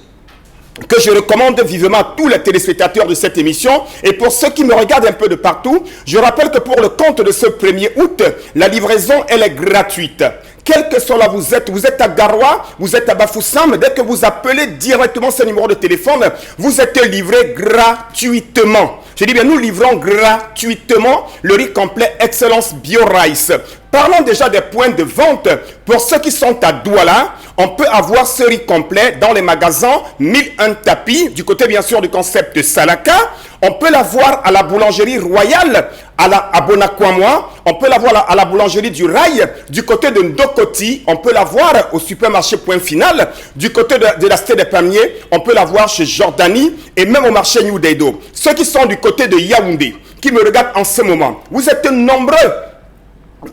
que je recommande vivement à tous les téléspectateurs de cette émission. Et pour ceux qui me regardent un peu de partout, je rappelle que pour le compte de ce 1er août, la livraison, elle est gratuite. Quel que soit là vous êtes à Garoua, vous êtes à Bafoussam, dès que vous appelez directement ce numéro de téléphone, vous êtes livré gratuitement. Je dis bien, nous livrons gratuitement le riz complet Excellence Bio Rice. Parlons déjà des points de vente. Pour ceux qui sont à Douala, on peut avoir ce riz complet dans les magasins 1001 tapis, du côté bien sûr du concept Salaka. On peut l'avoir à la boulangerie royale, à Bonakwamwa. On peut l'avoir à la boulangerie du Rail, du côté de Ndokoti. On peut l'avoir au supermarché Point Final. Du côté de la Cité des Palmiers, on peut l'avoir chez Jordanie et même au marché New Deido. Ceux qui sont du côté de Yaoundé, qui me regardent en ce moment, vous êtes nombreux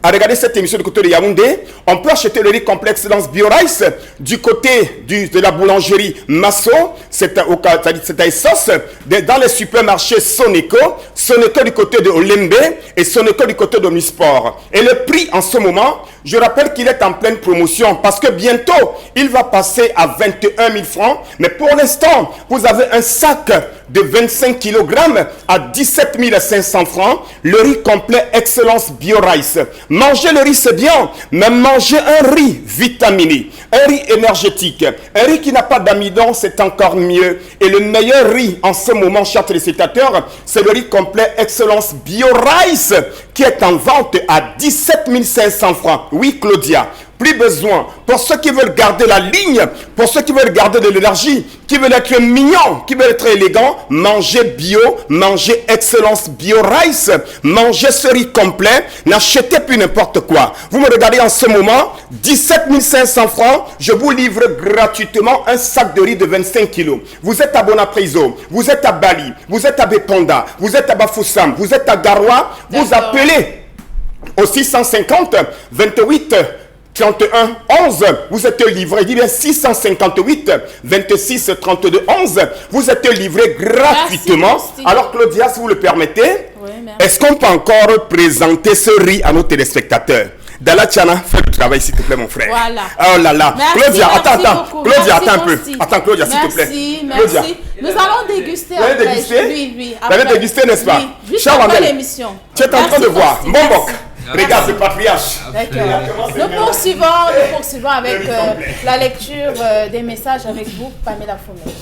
à regarder cette émission du côté de Yaoundé. On peut acheter le riz complet Excellence Bio Rice du côté de la boulangerie Masso, c'est à Essos, dans les supermarchés Soneco du côté de Olembe et Soneco du côté de Omnisport. Et le prix en ce moment, je rappelle qu'il est en pleine promotion parce que bientôt, il va passer à 21 000 francs. Mais pour l'instant, vous avez un sac de 25 kg à 17 500 francs. Le riz complet Excellence Bio Rice. Manger le riz, c'est bien, mais manger un riz vitaminé, un riz énergétique, un riz qui n'a pas d'amidon, c'est encore mieux. Et le meilleur riz en ce moment, chers téléspectateurs, c'est le riz complet Excellence Bio Rice qui est en vente à 17 500 francs. Oui, Claudia. Plus besoin. Pour ceux qui veulent garder la ligne, pour ceux qui veulent garder de l'énergie, qui veulent être mignons, qui veulent être élégants, mangez bio, mangez Excellence Bio Rice, mangez ce riz complet, n'achetez plus n'importe quoi. Vous me regardez en ce moment, 17 500 francs, je vous livre gratuitement un sac de riz de 25 kilos. Vous êtes à Bonapriso, vous êtes à Bali, vous êtes à Beponda, vous êtes à Bafoussam, vous êtes à Garoua, vous appelez au 650 28 31 11, vous êtes livré, il dit bien 658 26 32 11, vous êtes livré gratuitement. Merci. Alors Claudia, si vous le permettez, oui, est-ce qu'on peut encore présenter ce riz à nos téléspectateurs? Dala Tiana, fais le travail s'il te plaît mon frère. Voilà. Oh là là. Merci, Claudia, attends. Claudia, merci attends un peu. aussi. Attends Claudia, s'il te plaît. Merci. Claudia. Nous allons déguster. Vous allez déguster? Oui. Vous allez déguster, n'est-ce pas? Oui, juste après l'émission. Tu es en train de voir. Bon. Regarde le patriarche. D'accord. Nous poursuivons avec la lecture des messages avec vous, Pamela Fomel.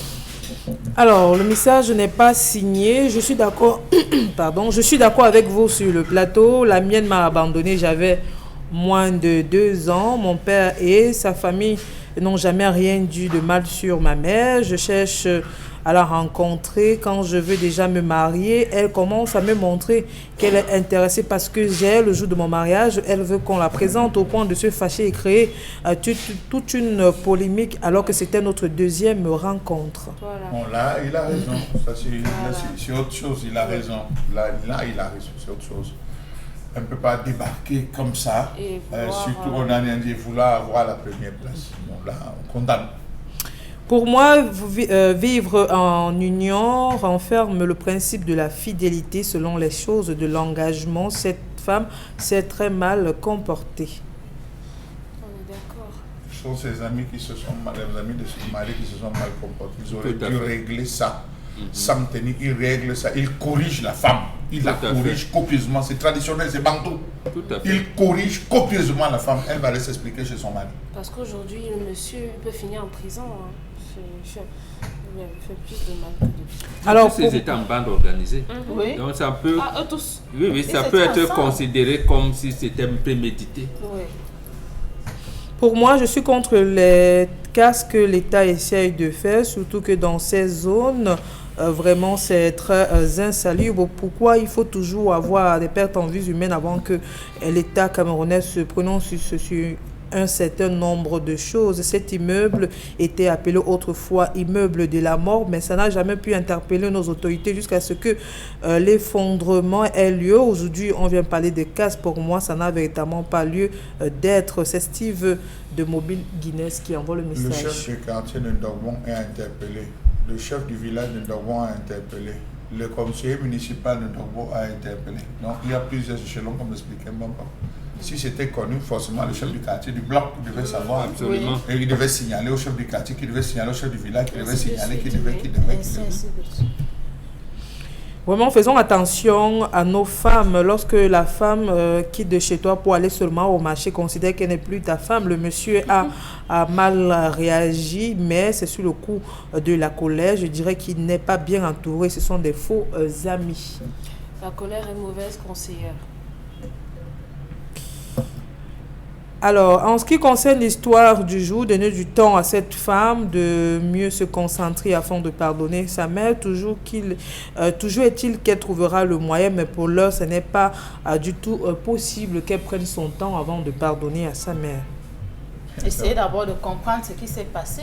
Alors, le message n'est pas signé. Je suis d'accord. Pardon. Je suis d'accord avec vous sur le plateau. La mienne m'a abandonné. J'avais moins de 2 ans. Mon père et sa famille n'ont jamais rien dit de mal sur ma mère. Je cherche à la rencontrer. Quand je veux déjà me marier, elle commence à me montrer qu'elle est intéressée parce que j'ai le jour de mon mariage, elle veut qu'on la présente, au point de se fâcher et créer toute une polémique alors que c'était notre deuxième rencontre. Voilà. Bon, là, il a raison. Ça, c'est autre chose. Il a raison. Là, il a raison. C'est autre chose. On ne peut pas débarquer comme ça. Et vouloir, surtout, on a dit vouloir avoir la première place. Bon, là, on condamne. Pour moi, vivre en union renferme le principe de la fidélité selon les choses de l'engagement. Cette femme s'est très mal comportée. On est d'accord. Ce sont ses amis qui se sont mal, les amis de son mari qui se sont mal comportés. Ils auraient dû régler ça. Sam Teni, il règle ça. Il corrige la femme. Il la corrige copieusement. C'est traditionnel, c'est bantou. Il corrige copieusement la femme. Elle va aller s'expliquer chez son mari. Parce qu'aujourd'hui, le monsieur peut finir en prison. Hein. Il fait plus de mal que de bien. Alors, ces États en bande organisée. Oui. Donc, ça peut, Eux tous. oui, ça peut être considéré comme si c'était prémédité. Oui. Pour moi, je suis contre les casses que l'État essaye de faire, surtout que dans ces zones, vraiment, c'est très insalubre. Pourquoi il faut toujours avoir des pertes en vies humaines avant que l'État camerounais se prononce sur un certain nombre de choses. Cet immeuble était appelé autrefois immeuble de la mort, mais ça n'a jamais pu interpeller nos autorités jusqu'à ce que l'effondrement ait lieu. Aujourd'hui, on vient parler de casse. Pour moi, ça n'a véritablement pas lieu d'être. C'est Steve de Mobile Guinness qui envoie le message. Le chef du quartier de Ndogbon est interpellé. Le chef du village de Ndogbon a interpellé. Le conseiller municipal de Ndogbon a interpellé. Donc, il y a plusieurs échelons, comme l'expliquait mon papa. Si c'était connu, forcément, le chef du quartier du bloc devait savoir. Absolument. Et il devait signaler au chef du quartier, qui devait signaler au chef du village, qui devait signaler, qui devait. Vraiment, faisons attention à nos femmes. Lorsque la femme quitte de chez toi pour aller seulement au marché, considère qu'elle n'est plus ta femme. Le monsieur a mal réagi, mais c'est sur le coup de la colère. Je dirais qu'il n'est pas bien entouré. Ce sont des faux amis. La colère est mauvaise conseillère. Alors, en ce qui concerne l'histoire du jour, donner du temps à cette femme de mieux se concentrer afin de pardonner sa mère. Toujours est-il qu'elle trouvera le moyen, mais pour l'heure, ce n'est pas du tout possible qu'elle prenne son temps avant de pardonner à sa mère. Essayez d'abord de comprendre ce qui s'est passé.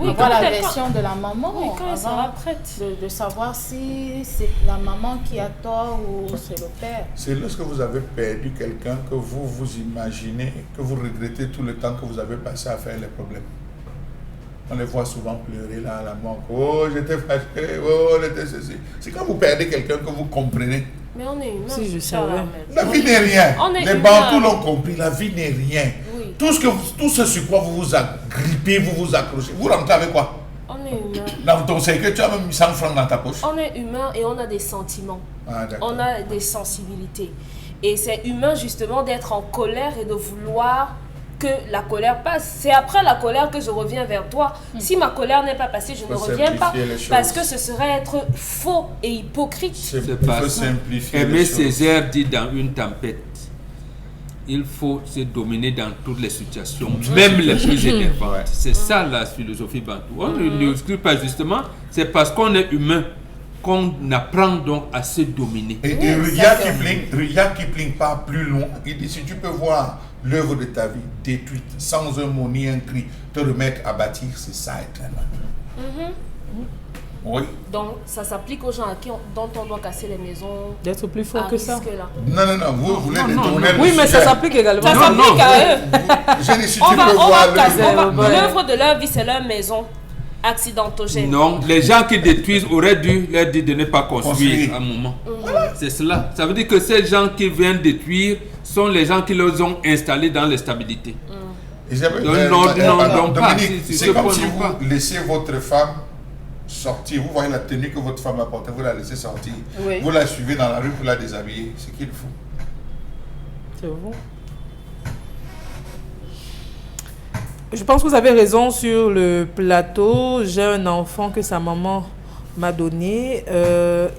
Oui, avoir la version de la maman. Oui, quand elle sera prête. De savoir si c'est la maman qui a tort ou c'est le père. C'est lorsque vous avez perdu quelqu'un que vous vous imaginez, que vous regrettez tout le temps que vous avez passé à faire les problèmes. On les voit souvent pleurer là à la mort. Oh, j'étais fâché, oh, j'étais ceci. C'est quand vous perdez quelqu'un que vous comprenez. Mais on est humain. Si je savais. La vie n'est rien. Les humain. Bantous l'ont compris, la vie n'est rien. Oui. Tout ce sur quoi vous vous agrippez, vous vous accrochez. Vous rentrez avec quoi? On est humain. Dans ton cercueil, tu as même 100 francs dans ta poche. On est humain et on a des sentiments. On a des sensibilités. Et c'est humain justement d'être en colère et de vouloir que la colère passe. C'est après la colère que je reviens vers toi. Si ma colère n'est pas passée, je ne reviens pas. Parce que ce serait être faux et hypocrite. C'est pas ça. Aimé Césaire dit dans Une tempête, il faut se dominer dans toutes les situations, même les plus énervantes. C'est ça la philosophie bantou. On ne exclut pas justement, c'est parce qu'on est humain qu'on apprend donc à se dominer. Et Rudyard Kipling part plus loin. Il dit, si tu peux voir l'œuvre de ta vie détruite, sans un mot ni un cri, te remettre à bâtir, c'est ça être humain. Oui. Donc, ça s'applique aux gens dont on doit casser les maisons. D'être plus fort que ça. Non, vous voulez détourner le Oui, mais sujet. ça s'applique également. Ça s'applique à eux. Je dis, si On tu peux va voir casser. l'œuvre. L'œuvre de leur vie, c'est leur maison accidentogène. Non, les gens qui détruisent auraient dû leur dire de ne pas construire à un moment. C'est cela. Ça veut dire que ces gens qui viennent détruire sont les gens qui les ont installés dans l'instabilité. Dominique, c'est comme si vous laissez votre femme sortir. Vous voyez la tenue que votre femme a portée, vous la laissez sortir. Oui. Vous la suivez dans la rue pour la déshabiller. C'est qu'il faut. C'est bon. Je pense que vous avez raison sur le plateau. J'ai un enfant que sa maman m'a donné.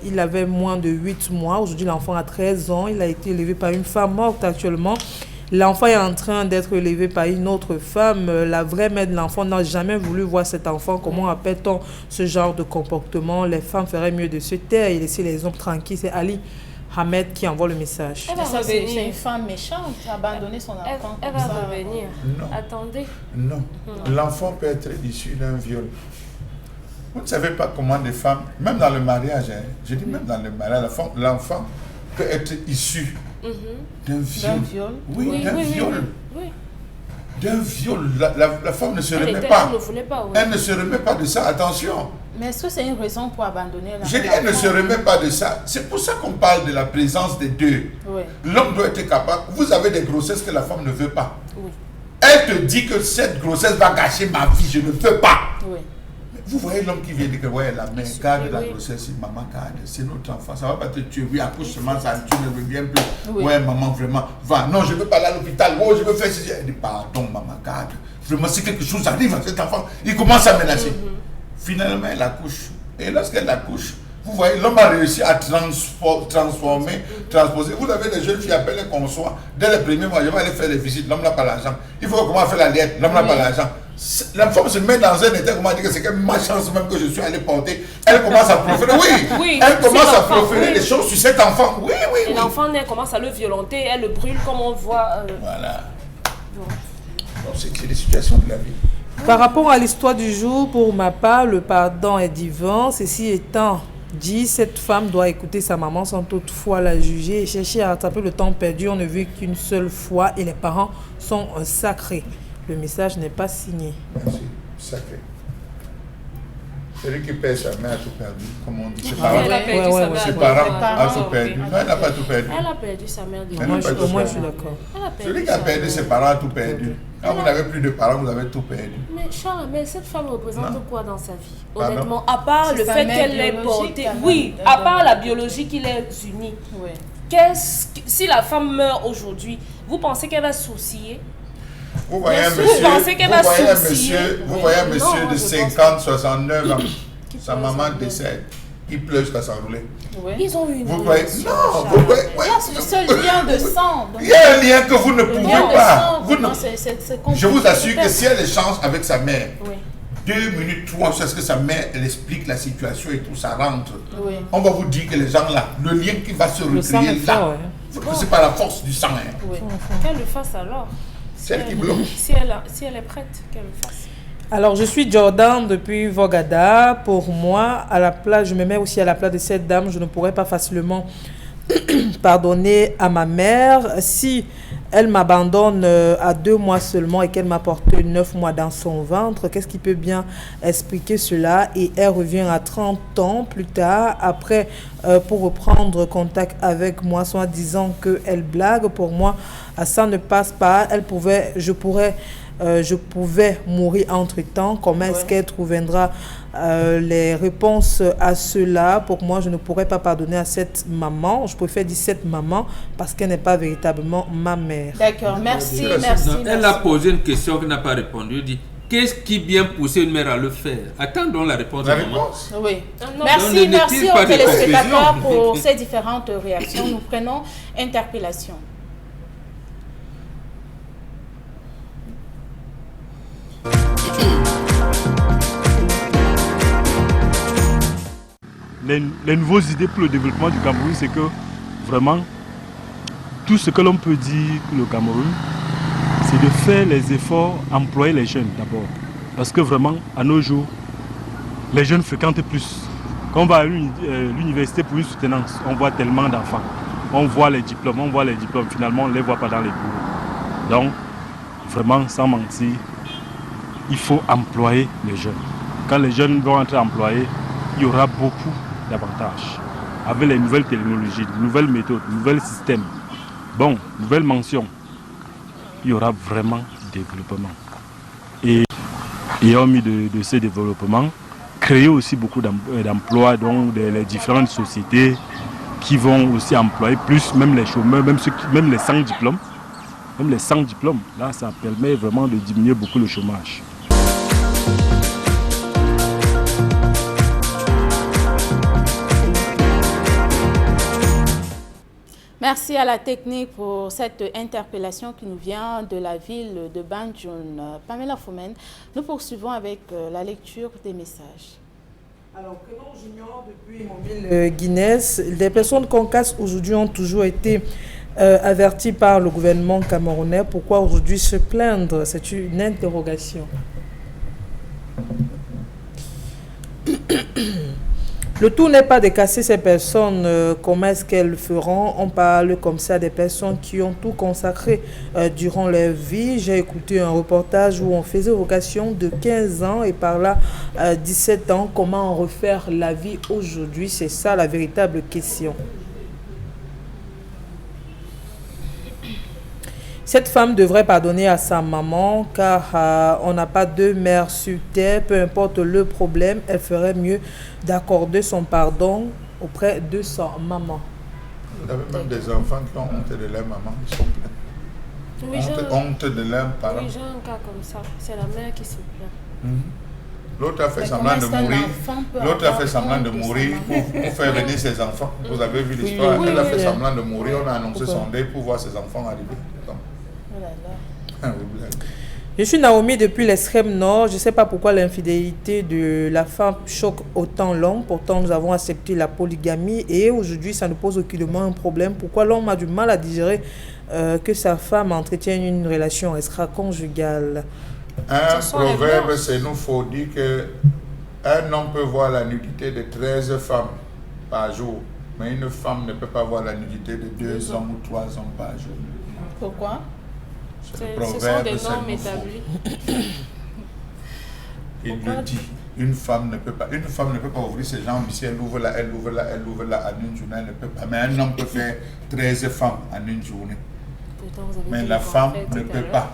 Il avait moins de 8 mois. Aujourd'hui, l'enfant a 13 ans. Il a été élevé par une femme morte actuellement. L'enfant est en train d'être élevé par une autre femme. La vraie mère de l'enfant n'a jamais voulu voir cet enfant. Comment appelle-t-on ce genre de comportement? Les femmes feraient mieux de se taire et laisser les hommes tranquilles. C'est Ali Ahmed qui envoie le message. C'est une femme méchante, abandonner son enfant. Elle va revenir. Non. Attendez. Non. L'enfant peut être issu d'un viol. Vous ne savez pas comment des femmes, même dans le mariage, hein, je dis même dans le mariage, l'enfant peut être issu d'un viol. Oui, d'un viol. Oui. D'un viol. La femme ne se remet pas. Elle ne voulait pas. Oui. Elle ne se remet pas de ça, attention. Mais est-ce que c'est une raison pour abandonner la J'ai dit, elle ne se remet pas de ça. C'est pour ça qu'on parle de la présence des deux. Oui. L'homme doit être capable. Vous avez des grossesses que la femme ne veut pas. Oui. Elle te dit que cette grossesse va gâcher ma vie, je ne veux pas. Oui. Vous voyez l'homme qui vient dire que ouais, la mère garde la grossesse, maman garde, c'est notre enfant, ça ne va pas te tuer. Oui, accouche seulement, ça tu ne reviens plus. Oui. Ouais, maman, vraiment, va. Non, je ne veux pas aller à l'hôpital. Oh, je veux faire ceci. Elle dit, pardon, maman garde. Vraiment, si quelque chose arrive à cet enfant, il commence à menacer. Finalement, elle accouche. Et lorsqu'elle accouche, vous voyez, l'homme a réussi à transposer. Vous avez des jeunes filles appelées qu'on soit. Dès les premiers mois, je vais aller faire des visites. L'homme n'a pas l'argent. Il faut comment faire la lettre. L'homme n'a pas l'argent. La femme se met dans un état, comment dire que c'est que ma chance même que je suis allé porter. Elle commence à proférer. Oui, elle commence à proférer des choses sur cet enfant. Oui. Et l'enfant commence à le violenter. Elle le brûle comme on voit. Voilà. C'est des situations de la vie. Par rapport à l'histoire du jour, pour ma part, le pardon est divin. Ceci étant dit, cette femme doit écouter sa maman sans toutefois la juger et chercher à rattraper le temps perdu. On ne vit qu'une seule fois et les parents sont sacrés. Le message n'est pas signé. Merci. Sacré. Celui qui perd sa mère a tout perdu, comme on dit. Ses parents, Elle a perdu sa mère. ses parents a tout perdu. Non, elle n'a pas tout perdu. Elle a perdu sa mère. Au moins, je suis d'accord. Celui qui a perdu ses parents a tout perdu. Quand vous n'avez plus de parents, vous avez tout perdu. Mais Charles, cette femme représente quoi dans sa vie? Honnêtement, à part le fait qu'elle l'ait portée. Oui, à part la biologie qui les unit. Oui. Si la femme meurt aujourd'hui, vous pensez qu'elle va sourciller? Vous voyez un monsieur de 50, 69 ans, sa maman décède, il pleure jusqu'à s'enrouler. Oui. Ils ont eu une vous voyez, non, vous voyez, c'est le seul lien de sang. Il y a un lien que vous ne pouvez pas. Je vous assure que si elle échange avec sa mère, 2 minutes, 3, c'est ce que sa mère, elle explique la situation et tout, ça rentre. Oui. On va vous dire que les gens là, le lien qui va se recréer là, c'est pas la force du sang. Hein. Oui. Qu'elle le fasse alors. Celle qui bloque. Si elle est prête, qu'elle le fasse. Alors, je suis Jordan depuis Vogada. Pour moi, à la place, je me mets aussi à la place de cette dame. Je ne pourrais pas facilement pardonner à ma mère. Si elle m'abandonne à 2 mois seulement et qu'elle m'a porté 9 mois dans son ventre, qu'est-ce qui peut bien expliquer cela? Et elle revient à 30 ans plus tard, après, pour reprendre contact avec moi, soit disant qu'elle blague. Pour moi, ça ne passe pas. Je pouvais mourir entre-temps. Comment est-ce qu'elle trouvera les réponses à cela? Pour moi, je ne pourrais pas pardonner à cette maman. Je préfère dire cette maman parce qu'elle n'est pas véritablement ma mère. D'accord, merci. Elle a posé une question qui n'a pas répondu. Elle dit, qu'est-ce qui vient pousser une mère à le faire? Attendons la réponse. La réponse. Oui. Merci aux téléspectateurs pour ces différentes réactions. Nous prenons interpellation. Les nouvelles idées pour le développement du Cameroun, c'est que vraiment, tout ce que l'on peut dire pour le Cameroun, c'est de faire les efforts, employer les jeunes d'abord. Parce que vraiment, à nos jours, les jeunes fréquentent plus. Quand on va à l'université pour une soutenance, on voit tellement d'enfants. On voit les diplômes, finalement on ne les voit pas dans les bureaux. Donc, vraiment, sans mentir, il faut employer les jeunes. Quand les jeunes vont être employés, il y aura beaucoup d'avantages. Avec les nouvelles technologies, les nouvelles méthodes, les nouveaux systèmes, nouvelles mentions, il y aura vraiment développement. Et hormis de ce développement, créer aussi beaucoup d'emplois dans les différentes sociétés qui vont aussi employer plus, même les chômeurs, même les sans diplômes. Même les sans diplômes, là, ça permet vraiment de diminuer beaucoup le chômage. Merci à la technique pour cette interpellation qui nous vient de la ville de Banjul. Pamela Fomen, nous poursuivons avec la lecture des messages. Alors, que l'on j'ignore depuis mobile Guinness, les personnes qu'on casse aujourd'hui ont toujours été averties par le gouvernement camerounais. Pourquoi aujourd'hui se plaindre? C'est une interrogation. Le tout n'est pas de casser ces personnes. Comment est-ce qu'elles feront? On parle comme ça des personnes qui ont tout consacré durant leur vie. J'ai écouté un reportage où on faisait vocation de 15 ans et par là 17 ans. Comment en refaire la vie aujourd'hui? C'est ça la véritable question. Cette femme devrait pardonner à sa maman car on n'a pas deux mères sur terre. Peu importe le problème, elle ferait mieux d'accorder son pardon auprès de sa maman. Vous avez même des enfants qui ont honte de leur maman, ils sont pleins. Oui, honte de leurs parents. Oui, j'ai un cas comme ça. C'est la mère qui se plaint. L'autre a fait semblant de mourir. L'autre a fait semblant de mourir pour faire venir ses enfants. Vous avez vu l'histoire. Elle a fait semblant de mourir. On a annoncé son deuil pour voir ses enfants arriver. Je suis Naomi depuis l'extrême nord. Je ne sais pas pourquoi l'infidélité de la femme choque autant l'homme. Pourtant, nous avons accepté la polygamie et aujourd'hui, ça ne pose aucunement un problème. Pourquoi l'homme a du mal à digérer que sa femme entretienne une relation extra-conjugale? Un proverbe, c'est nous faut dire qu'un homme peut voir la nudité de 13 femmes par jour, mais une femme ne peut pas voir la nudité de 2 hommes ou 3 hommes par jour. Pourquoi? Ce sont des normes établies. Il le dit. Une femme ne peut pas ouvrir ses jambes ici, elle ouvre là, en une journée, elle ne peut pas. Mais un homme peut faire 13 femmes en une journée. Mais la femme ne peut pas.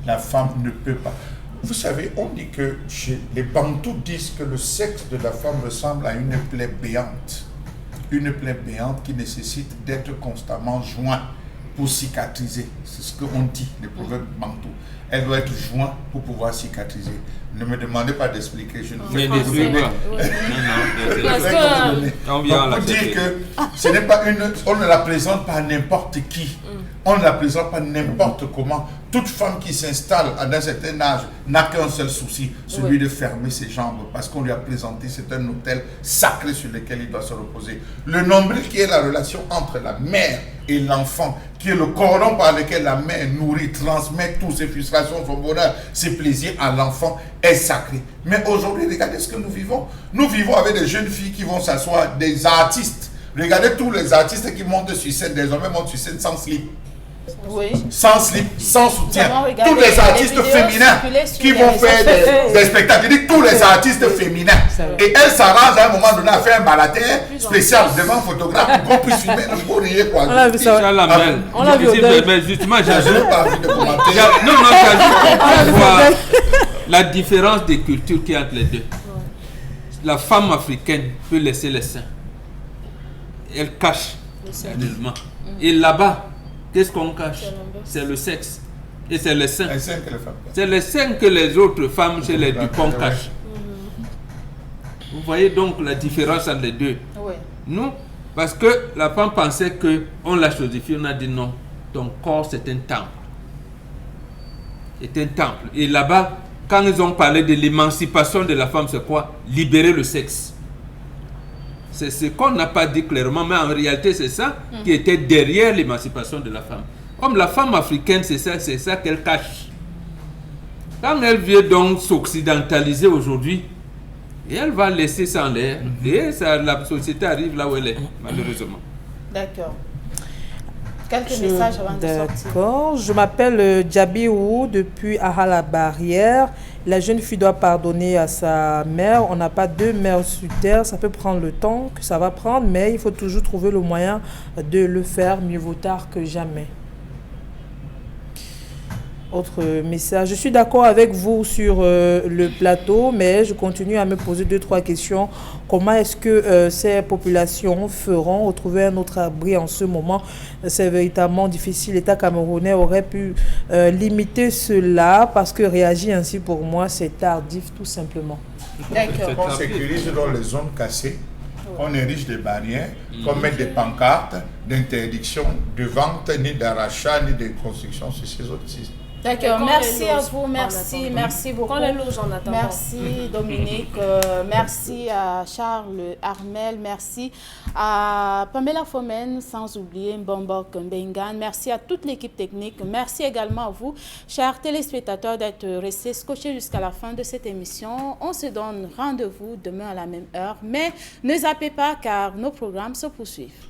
La femme ne peut pas. Vous savez, on dit que les Bantous disent que le sexe de la femme ressemble à une plaie béante. Une plaie béante qui nécessite d'être constamment jointe pour cicatriser. C'est ce qu'on dit, les proverbes Bantous. Elle doit être jointe pour pouvoir cicatriser. Ne me demandez pas d'expliquer, je ne sais pas. Pour dire que ce n'est pas on ne la présente pas à n'importe qui. On ne la présente pas n'importe comment. Toute femme qui s'installe à un certain âge n'a qu'un seul souci, celui de fermer ses jambes, parce qu'on lui a présenté, c'est un autel sacré sur lequel il doit se reposer. Le nombril qui est la relation entre la mère et l'enfant, qui est le cordon par lequel la mère nourrit, transmet toutes ses frustrations, son bonheur, ses plaisirs à l'enfant, est sacré. Mais aujourd'hui, regardez ce que nous vivons. Nous vivons avec des jeunes filles qui vont s'asseoir, des artistes. Regardez tous les artistes qui montent sur scène, désormais montent sur scène sans slip. Oui. Sans slip, sans soutien. Tous les artistes féminins qui vont faire des spectacles. Je dis tous les artistes féminins. Et elles s'arrangent à un moment donné à faire un balader spécial devant un photographe pour qu'on puisse filmer le beau rire. On l'a vu ça. On l'a vu. Mais justement, j'ajoute. La différence des cultures qu'il y a entre les deux. La femme africaine peut laisser les seins. Elle cache certainement. Et là-bas, qu'est-ce qu'on cache? C'est le sexe. Et c'est les seins. C'est les seins que les autres femmes chez les Dupont cachent. Vous voyez donc la différence entre les deux. Oui. Nous, parce que la femme pensait qu'on l'a chosifié, on a dit non, ton corps c'est un temple. C'est un temple. Et là-bas, quand ils ont parlé de l'émancipation de la femme, c'est quoi? Libérer le sexe. C'est ce qu'on n'a pas dit clairement, mais en réalité, c'est ça qui était derrière l'émancipation de la femme. Comme la femme africaine, c'est ça qu'elle cache. Quand elle vient donc s'occidentaliser aujourd'hui, et elle va laisser ça en l'air, et la société arrive là où elle est, malheureusement. D'accord. Quelques messages avant de sortir. D'accord. Je m'appelle Djabiou depuis Ahala Barrière. La jeune fille doit pardonner à sa mère. On n'a pas deux mères sur terre. Ça peut prendre le temps que ça va prendre, mais il faut toujours trouver le moyen de le faire. Mieux vaut tard que jamais. Autre message. Je suis d'accord avec vous sur le plateau, mais je continue à me poser 2-3 questions. Comment est-ce que ces populations feront retrouver un autre abri en ce moment? C'est véritablement difficile. L'État camerounais aurait pu limiter cela parce que réagir ainsi, pour moi, c'est tardif, tout simplement. D'accord. On sécurise dans les zones cassées. qu'on érige des barrières, qu'on mette des pancartes d'interdiction de vente, ni d'achat, ni de construction sur ces autres sites. D'accord, merci à vous, merci beaucoup. Merci Dominique, merci à Charles Armel, merci à Pamela Fomen, sans oublier Mbombok Mbengan, merci à toute l'équipe technique, merci également à vous, chers téléspectateurs, d'être restés scotchés jusqu'à la fin de cette émission. On se donne rendez-vous demain à la même heure, mais ne zappez pas car nos programmes se poursuivent.